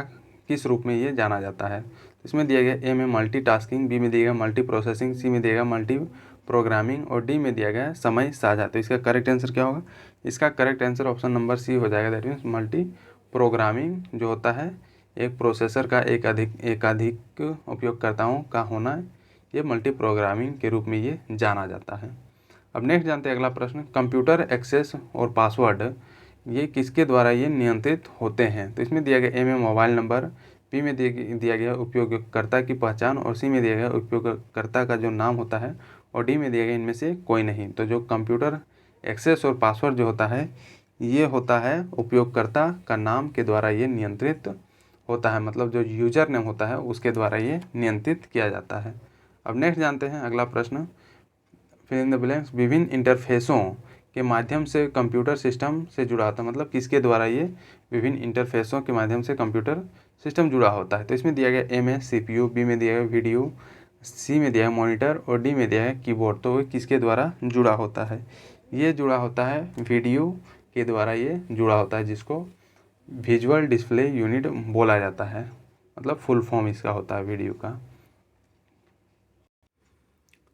किस रूप में ये जाना जाता है। इसमें दिया गया ए में मल्टीटास्किंग, बी में दिया गया मल्टी प्रोसेसिंग, सी में दिया गया मल्टी प्रोग्रामिंग और डी में दिया गया समय साझा। तो इसका करेक्ट आंसर क्या होगा, इसका correct answer option number C हो जाएगा। दैट मीन्स मल्टी प्रोग्रामिंग जो होता है एक प्रोसेसर का एकाधिक उपयोगकर्ताओं का होना, ये मल्टी प्रोग्रामिंग के रूप में ये जाना जाता है। अब नेक्स्ट जानते हैं अगला प्रश्न, कंप्यूटर एक्सेस और पासवर्ड ये किसके द्वारा ये नियंत्रित होते हैं। तो इसमें दिया गया ए में मोबाइल नंबर, बी में दिया गया उपयोगकर्ता की पहचान और सी में दिया गया उपयोगकर्ता का जो नाम होता है और डी में दिया गया इनमें से कोई नहीं। तो जो कंप्यूटर एक्सेस और पासवर्ड जो होता है ये होता है उपयोगकर्ता का नाम के द्वारा ये नियंत्रित होता है, मतलब जो यूजर नेम होता है उसके द्वारा ये नियंत्रित किया जाता है। अब नेक्स्ट जानते हैं अगला प्रश्न, फिल इन द ब्लैंक्स विभिन्न इंटरफेसों के माध्यम से कंप्यूटर सिस्टम से जुड़ा होता है, मतलब किसके द्वारा ये विभिन्न इंटरफेसों के माध्यम से कंप्यूटर सिस्टम जुड़ा होता है। तो इसमें दिया गया ए में CPU, बी में दिया गया वीडियो, सी में दिया है मॉनिटर और डी में दिया है कीबोर्ड। तो वो किसके द्वारा जुड़ा होता है, ये जुड़ा होता है वीडियो के द्वारा ये जुड़ा होता है, जिसको विजुअल डिस्प्ले यूनिट बोला जाता है, मतलब फुल फॉर्म इसका होता है वीडियो का।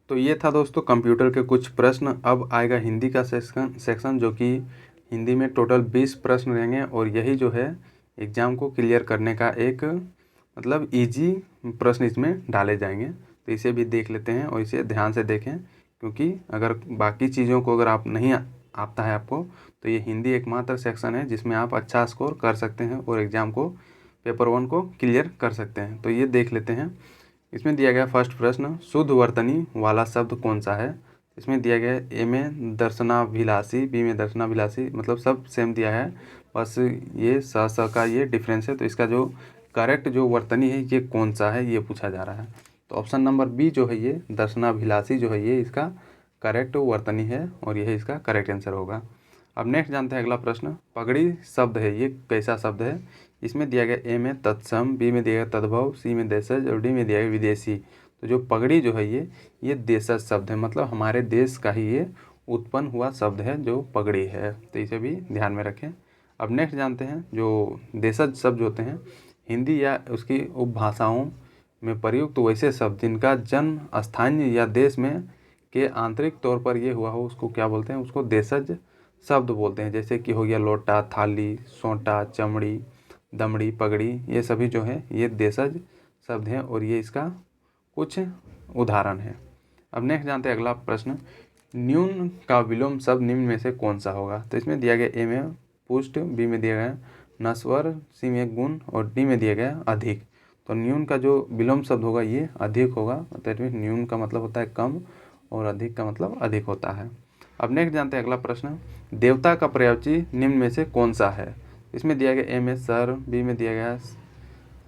तो ये था दोस्तों कंप्यूटर के कुछ प्रश्न। अब आएगा हिंदी का सेक्शन जो कि हिंदी में टोटल 20 प्रश्न रहेंगे और यही जो है एग्ज़ाम को क्लियर करने का एक मतलब इजी प्रश्न इसमें डाले जाएंगे। तो इसे भी देख लेते हैं और इसे ध्यान से देखें, क्योंकि अगर बाकी चीज़ों को अगर आप नहीं आता है आपको तो ये हिंदी एकमात्र सेक्शन है जिसमें आप अच्छा स्कोर कर सकते हैं और एग्ज़ाम को पेपर 1 को क्लियर कर सकते हैं। तो ये देख लेते हैं। इसमें दिया गया फर्स्ट प्रश्न, शुद्ध वर्तनी वाला शब्द कौन सा है। इसमें दिया गया ए में दर्शनाभिलाषी, बी में दर्शनाभिलाषी, मतलब सब सेम दिया है, बस ये स का ये डिफरेंस है। तो इसका जो करेक्ट जो वर्तनी है ये कौन सा है ये पूछा जा रहा है। तो ऑप्शन नंबर बी जो है ये दर्शनाभिलाषी जो है ये इसका करेक्ट वर्तनी है और यही इसका करेक्ट आंसर होगा। अब नेक्स्ट जानते हैं अगला प्रश्न, पगड़ी शब्द है ये कैसा शब्द है। इसमें दिया गया ए में तत्सम, बी में दिया गया तद्भव, सी में देशज और डी में दिया गया विदेशी। तो जो पगड़ी जो है ये देशज शब्द है, मतलब हमारे देश का ही ये उत्पन्न हुआ शब्द है जो पगड़ी है। तो इसे भी ध्यान में रखें। अब नेक्स्ट जानते हैं जो देशज शब्द होते हैं हिंदी या उसकी उपभाषाओं में प्रयुक्त वैसे शब्द जिनका जन्म स्थानीय या देश में के आंतरिक तौर पर ये हुआ हो उसको क्या बोलते हैं, उसको देशज शब्द बोलते हैं। जैसे कि हो गया लोटा, थाली, सोंटा, चमड़ी, दमड़ी, पगड़ी, ये सभी जो है ये देशज शब्द हैं और ये इसका कुछ उदाहरण है। अब नेक्स्ट जानते हैं अगला प्रश्न, न्यून का विलोम शब्द निम्न में से कौन सा होगा। तो इसमें दिया गया ए में पुष्ट, बी में दिया गया नश्वर, सी में गुण और डी में दिया गया अधिक। तो न्यून का जो विलोम शब्द होगा ये अधिक होगा। दैट मीन्स न्यून का मतलब होता है कम और अधिक का मतलब अधिक होता है। अब नेक्स्ट जानते हैं अगला प्रश्न, देवता का पर्यायवाची निम्न में से कौन सा है। इसमें दिया गया ए में सर, बी में दिया गया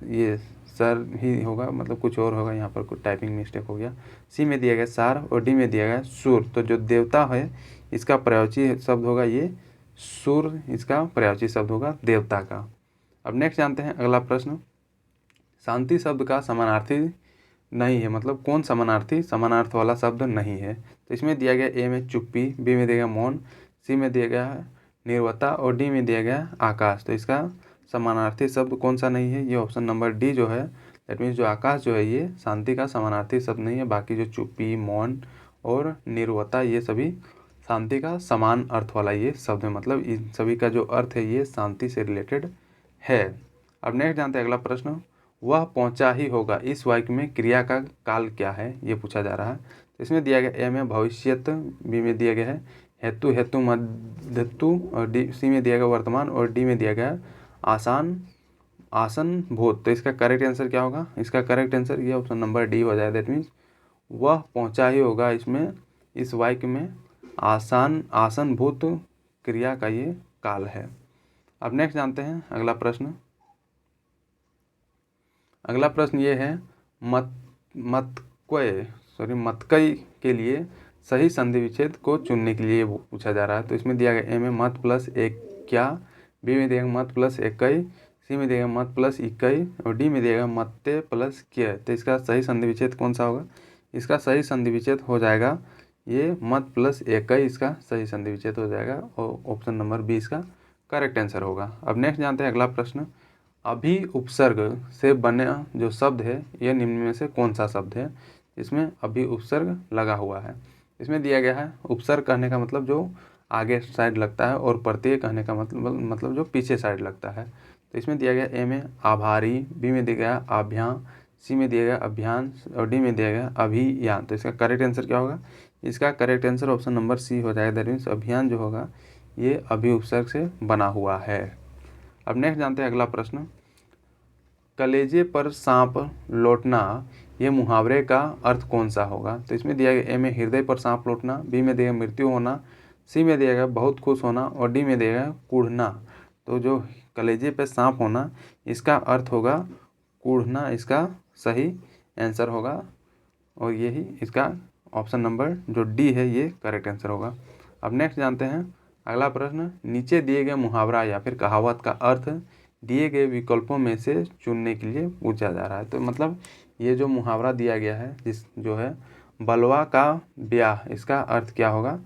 ये सर ही होगा, मतलब कुछ और होगा, यहाँ पर कुछ टाइपिंग मिस्टेक हो गया। सी में दिया गया सार और डी में दिया गया सुर। तो जो देवता है इसका पर्यायवाची शब्द होगा ये सुर, इसका पर्यायवाची शब्द होगा देवता का। अब नेक्स्ट जानते हैं अगला प्रश्न, शांति शब्द का समानार्थी नहीं है, मतलब कौन समानार्थी समानार्थ वाला शब्द नहीं है। तो इसमें दिया गया ए में चुप्पी, बी में दिया गया मौन, सी में दिया गया निर्वता और डी में दिया गया आकाश। तो इसका समानार्थी शब्द कौन सा नहीं है, ये ऑप्शन नंबर डी जो है, दैट मीन्स जो आकाश जो है ये शांति का समानार्थी शब्द नहीं है। बाकी जो चुप्पी, मौन और निर्वता ये सभी शांति का समान अर्थ वाला ये शब्द है, मतलब इन सभी का जो अर्थ है ये शांति से रिलेटेड है। अब नेक्स्ट जानते हैं अगला प्रश्न, वह पहुंचा ही होगा इस वाक्य में क्रिया का काल क्या है, ये पूछा जा रहा है। तो इसमें दिया गया ए में भविष्यत, बी में दिया गया है हेतु, हेतु मध्यतु और डी, सी में दिया गया वर्तमान और डी में दिया गया आसान, आसन भूत। तो इसका करेक्ट आंसर क्या होगा, इसका करेक्ट आंसर ये ऑप्शन नंबर डी हो जाए। दैट मीन्स वह पहुंचा ही होगा इसमें इस वाक्य में आसान आसनभूत क्रिया का ये काल है। अब नेक्स्ट जानते हैं अगला प्रश्न, अगला प्रश्न ये है मतकई के लिए सही संधि विच्छेद को चुनने के लिए पूछा जा रहा है। तो इसमें दिया गया ए में मत प्लस एक क्या, बी में दिया गया मत प्लस इक्कई, सी में दिया गया मत प्लस इक्कई और डी में दिया गया मत्ते प्लस क्या। तो इसका सही संधि विच्छेद कौन सा होगा, इसका सही संधि विच्छेद हो जाएगा ये मत प्लस इक्कई, इसका सही संधि विच्छेद हो जाएगा और ऑप्शन नंबर बी इसका करेक्ट आंसर होगा। अब नेक्स्ट जानते हैं अगला प्रश्न, अभी उपसर्ग से बना जो शब्द है यह निम्न में से कौन सा शब्द है। इसमें अभी उपसर्ग लगा हुआ है। इसमें दिया गया है उपसर्ग कहने का मतलब जो आगे साइड लगता है और प्रत्यय कहने का मतलब जो पीछे साइड लगता है। तो इसमें दिया गया ए में आभारी, बी में दिया गया आभ्यां, सी में दिया गया अभियान और डी में दिया गया अभियान। तो इसका करेक्ट आंसर क्या होगा, इसका correct answer option number C हो जाएगा। दैट मीन्स अभियान जो होगा ये अभी उपसर्ग से बना हुआ है। अब नेक्स्ट जानते हैं अगला प्रश्न, कलेजे पर सांप लौटना ये मुहावरे का अर्थ कौन सा होगा। तो इसमें दिया गया ए में हृदय पर सांप लौटना, बी में दिया गया मृत्यु होना, सी में दिया गया बहुत खुश होना और डी में दिया गया कूढ़ना। तो जो कलेजे पर सांप होना इसका अर्थ होगा कूढ़ना, इसका सही आंसर होगा और यही इसका ऑप्शन नंबर जो डी है ये करेक्ट आंसर होगा। अब नेक्स्ट जानते हैं अगला प्रश्न, नीचे दिए गए मुहावरा या फिर कहावत का अर्थ दिए गए विकल्पों में से चुनने के लिए पूछा जा रहा है। तो मतलब ये जो मुहावरा दिया गया है जिस जो है बलवा का ब्याह, इसका अर्थ क्या होगा।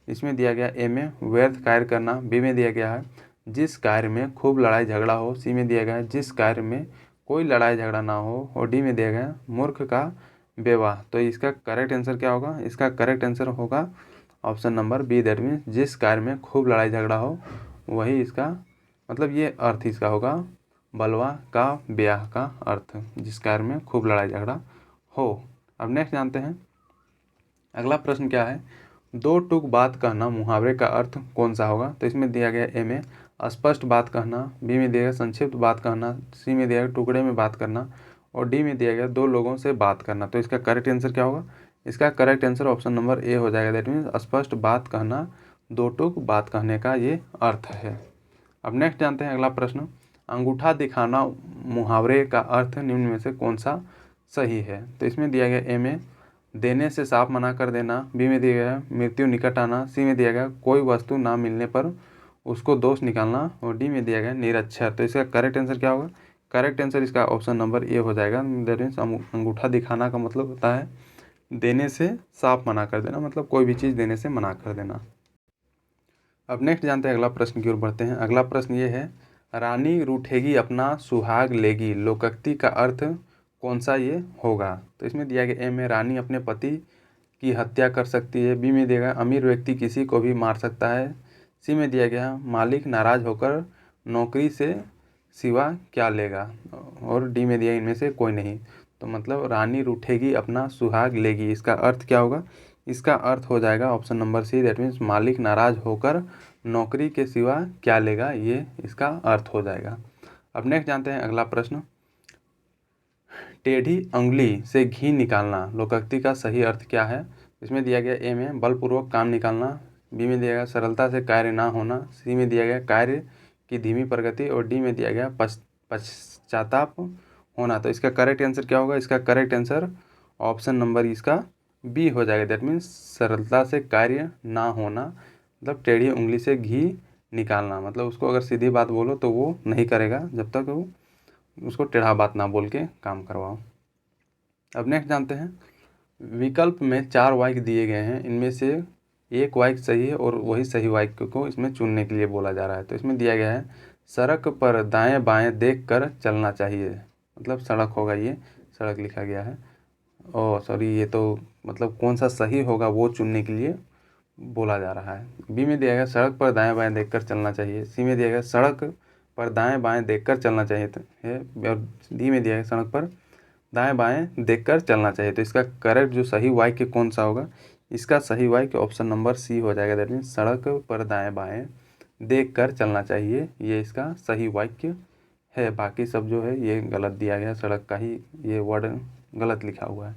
इसमें दिया गया ए में व्यर्थ कार्य करना, बी में दिया गया है जिस कार्य में खूब लड़ाई झगड़ा हो, सी में दिया गया है जिस कार्य में कोई लड़ाई झगड़ा ना हो और डी में दिया गया मूर्ख का विवाह। तो इसका करेक्ट आंसर क्या होगा, इसका करेक्ट आंसर होगा option number B, that means जिस कार्य में खूब लड़ाई झगड़ा हो वही इसका मतलब ये अर्थ इसका होगा बलवा का ब्याह का अर्थ, जिस कार्य में खूब लड़ाई झगड़ा हो। अब नेक्स्ट जानते हैं अगला प्रश्न क्या है, दो टूक बात कहना मुहावरे का अर्थ कौन सा होगा। तो इसमें दिया गया ए में स्पष्ट बात कहना, बी में दिया गया संक्षिप्त बात कहना, सी में दिया गया टुकड़े में बात करना और डी में दिया गया दो लोगों से बात करना। तो इसका करेक्ट आंसर क्या होगा, इसका correct answer option number A हो जाएगा। दैट मीन्स स्पष्ट बात कहना, दो टूक बात कहने का ये अर्थ है। अब नेक्स्ट जानते हैं अगला प्रश्न, अंगूठा दिखाना मुहावरे का अर्थ निम्न में से कौन सा सही है। तो इसमें दिया गया ए में देने से साफ मना कर देना, बी में दिया गया मृत्यु निकट आना, सी में दिया गया कोई वस्तु ना मिलने पर उसको दोष निकालना और डी में दिया गया निरक्षर। तो इसका करेक्ट आंसर क्या होगा, करेक्ट आंसर इसका ऑप्शन नंबर ए हो जाएगा। दैट मीन्स अंगूठा दिखाना का मतलब होता है देने से साफ मना कर देना, मतलब कोई भी चीज़ देने से मना कर देना। अब नेक्स्ट जानते हैं अगला प्रश्न की ओर बढ़ते हैं। अगला प्रश्न ये है, रानी रूठेगी अपना सुहाग लेगी लोकोक्ति का अर्थ कौन सा ये होगा। तो इसमें दिया गया ए में रानी अपने पति की हत्या कर सकती है। बी में दिया गया अमीर व्यक्ति किसी को भी मार सकता है। सी में दिया गया मालिक नाराज होकर नौकरी से सिवा क्या लेगा, और डी में दिया इनमें से कोई नहीं। तो मतलब रानी रूठेगी अपना सुहाग लेगी, इसका अर्थ क्या होगा? इसका अर्थ हो जाएगा option number C, that means मालिक नाराज होकर नौकरी के सिवा क्या लेगा, ये इसका अर्थ हो जाएगा। अब नेक्स्ट जानते हैं अगला प्रश्न। टेढ़ी अंगुली से घी निकालना लोकोक्ति का सही अर्थ क्या है? इसमें दिया गया ए में बलपूर्वक काम निकालना, बी में दिया गया सरलता से कार्य ना होना, सी में दिया गया कार्य की धीमी प्रगति, और डी में दिया गया पश्चाताप होना। तो इसका करेक्ट आंसर क्या होगा? इसका करेक्ट आंसर ऑप्शन नंबर इसका बी हो जाएगा, दैट मीन्स सरलता से कार्य ना होना, मतलब टेढ़ी उंगली से घी निकालना, मतलब उसको अगर सीधी बात बोलो तो वो नहीं करेगा जब तक वो उसको टेढ़ा बात ना बोल के काम करवाओ। अब नेक्स्ट जानते हैं, विकल्प में 4 वाक्य दिए गए हैं, इनमें से एक वाक्य सही है और वही सही वाक्य को इसमें चुनने के लिए बोला जा रहा है। तो इसमें दिया गया है सड़क पर दाएं बाएं देख कर चलना चाहिए, मतलब सड़क होगा, ये सड़क लिखा गया है। ओह सॉरी, ये तो मतलब कौन सा सही होगा वो चुनने के लिए बोला जा रहा है। बी में दिया गया सड़क पर दाएं बाएं देख कर चलना चाहिए, सी में दिया गया सड़क पर दाएं बाएं देख कर चलना चाहिए है, और डी में दिया गया सड़क पर दाएं बाएं देखकर चलना चाहिए। तो इसका करेक्ट जो सही वाक्य कौन सा होगा? इसका सही वाक्य ऑप्शन नंबर सी हो जाएगा, दैट मीन्स सड़क पर दाएं बाएं देखकर चलना चाहिए, ये इसका सही वाक्य है। बाकी सब जो है ये गलत दिया गया, सड़क का ही ये वर्ड गलत लिखा हुआ है।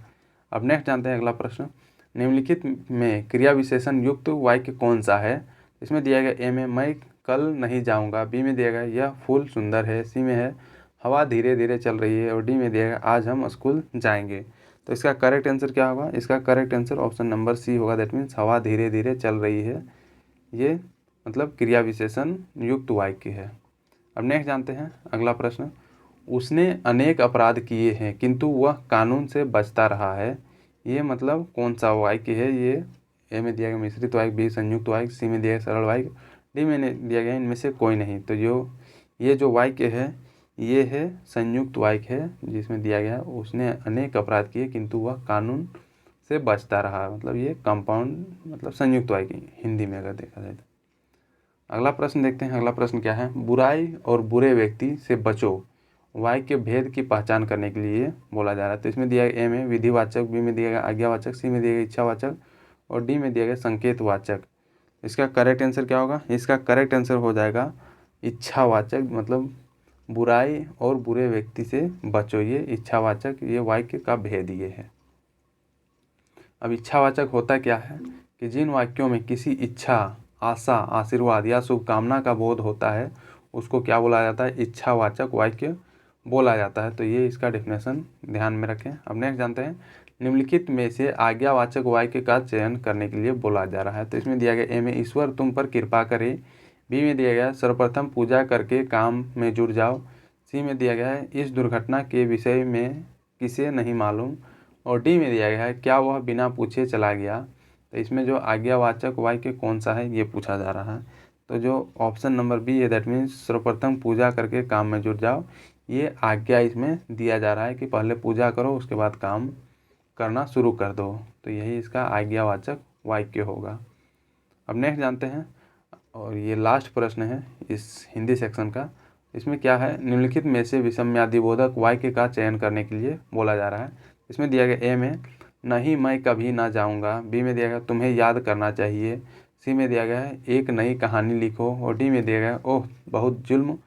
अब नेक्स्ट जानते हैं अगला प्रश्न, निम्नलिखित में क्रिया विशेषण युक्त वाक्य कौन सा है? इसमें दिया गया ए में मैं कल नहीं जाऊँगा, बी में दिया गया यह फूल सुंदर है, सी में है हवा धीरे धीरे चल रही है, और डी में दिया गया आज हम स्कूल जाएंगे। तो इसका करेक्ट आंसर क्या होगा? इसका correct answer option number C होगा, दैट मीन्स हवा धीरे धीरे चल रही है, ये मतलब क्रिया विशेषण युक्त वाक्य है। अब नेक्स्ट जानते हैं अगला प्रश्न, उसने अनेक अपराध किए हैं किंतु वह कानून से बचता रहा है, ये मतलब कौन सा वाक्य है? ये ए में दिया गया मिश्रित वाक्य, बी संयुक्त वाक्य, सी में दिया गया सरल वाक्य, डी में दिया गया इनमें से कोई नहीं। तो ये जो वाक्य है ये है संयुक्त वाक्य है, जिसमें दिया गया उसने अनेक अपराध किए किंतु वह कानून से बचता रहा, मतलब ये कंपाउंड मतलब संयुक्त वाक्य हिंदी में अगर देखा जाए तो। अगला प्रश्न देखते हैं, अगला प्रश्न क्या है, बुराई और बुरे व्यक्ति से बचो वाक्य भेद की पहचान करने के लिए बोला जा रहा है। तो इसमें दिया गया ए में विधिवाचक, बी में दिया गया आज्ञावाचक, सी में दिया गया इच्छावाचक, और डी में दिया गया संकेतवाचक। इसका करेक्ट आंसर क्या होगा? इसका करेक्ट आंसर हो जाएगा इच्छावाचक, मतलब बुराई और बुरे व्यक्ति से बचो, ये इच्छावाचक, ये वाक्य का भेद ये है। अब इच्छावाचक होता क्या है कि जिन वाक्यों में किसी इच्छा, आशा, आशीर्वाद या शुभकामना का बोध होता है उसको क्या बोला जाता है? इच्छावाचक वाक्य बोला जाता है। तो ये इसका डेफिनेशन ध्यान में रखें। अब नेक्स्ट जानते हैं, निम्नलिखित में से आज्ञावाचक वाक्य का चयन करने के लिए बोला जा रहा है। तो इसमें दिया गया ए में ईश्वर तुम पर कृपा करे, बी में दिया गया सर्वप्रथम पूजा करके काम में जुट जाओ, सी में दिया गया है इस दुर्घटना के विषय में किसे नहीं मालूम, और डी में दिया गया है क्या वह बिना पूछे चला गया। तो इसमें जो आज्ञावाचक वाक्य कौन सा है ये पूछा जा रहा है। तो जो ऑप्शन नंबर बी है, दैट मीन्स सर्वप्रथम पूजा करके काम में जुट जाओ, ये आज्ञा इसमें दिया जा रहा है कि पहले पूजा करो उसके बाद काम करना शुरू कर दो। तो यही इसका आज्ञावाचक वाक्य होगा। अब नेक्स्ट जानते हैं, और ये लास्ट प्रश्न है इस हिंदी सेक्शन का। इसमें क्या है, निम्नलिखित में से विषम्यादिबोधक वाक्य का चयन करने के लिए बोला जा रहा है। इसमें दिया गया ए में नहीं मैं कभी ना जाऊंगा, बी में दिया गया तुम्हें याद करना चाहिए, सी में दिया गया है एक नई कहानी लिखो, और डी में दिया गया ओह बहुत जुल्म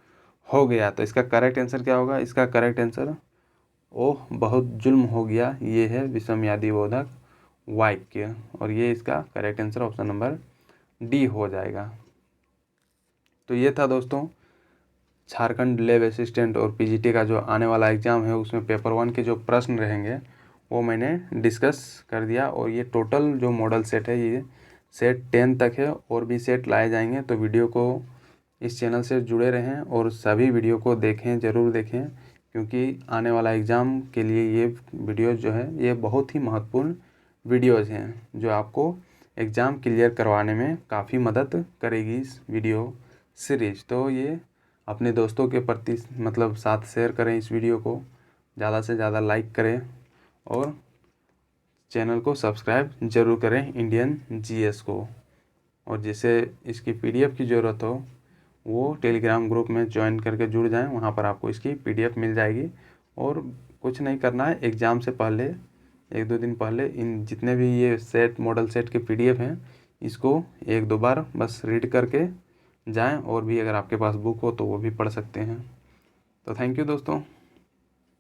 हो गया। तो इसका करेक्ट आंसर क्या होगा? इसका करेक्ट आंसर ओह बहुत जुल्म हो गया, ये है विषम्यादिबोधक वाक्य, और ये इसका correct answer option number D हो जाएगा। तो ये था दोस्तों झारखंड लैब असिस्टेंट और पीजीटी का जो आने वाला एग्ज़ाम है उसमें पेपर 1 के जो प्रश्न रहेंगे वो मैंने डिस्कस कर दिया। और ये टोटल जो मॉडल सेट है ये सेट 10 तक है, और भी सेट लाए जाएंगे। तो वीडियो को इस चैनल से जुड़े रहें और सभी वीडियो को देखें, ज़रूर देखें, क्योंकि आने वाला एग्ज़ाम के लिए ये वीडियोज़ जो है ये बहुत ही महत्वपूर्ण वीडियोज़ हैं जो आपको एग्ज़ाम क्लियर करवाने में काफ़ी मदद करेगी इस वीडियो सीरीज़। तो ये अपने दोस्तों के प्रति मतलब साथ शेयर करें इस वीडियो को, ज़्यादा से ज़्यादा लाइक करें और चैनल को सब्सक्राइब ज़रूर करें इंडियन जीएस को। और जिसे इसकी पीडीएफ की ज़रूरत हो वो टेलीग्राम ग्रुप में ज्वाइन करके जुड़ जाएं, वहाँ पर आपको इसकी पीडीएफ मिल जाएगी। और कुछ नहीं करना है, एग्ज़ाम से पहले 1-2 दिन पहले इन जितने भी ये सेट मॉडल सेट के पीडीएफ हैं इसको 1-2 बार बस रीड करके जाएं। और भी अगर आपके पास बुक हो तो वो भी पढ़ सकते हैं। तो थैंक यू दोस्तों।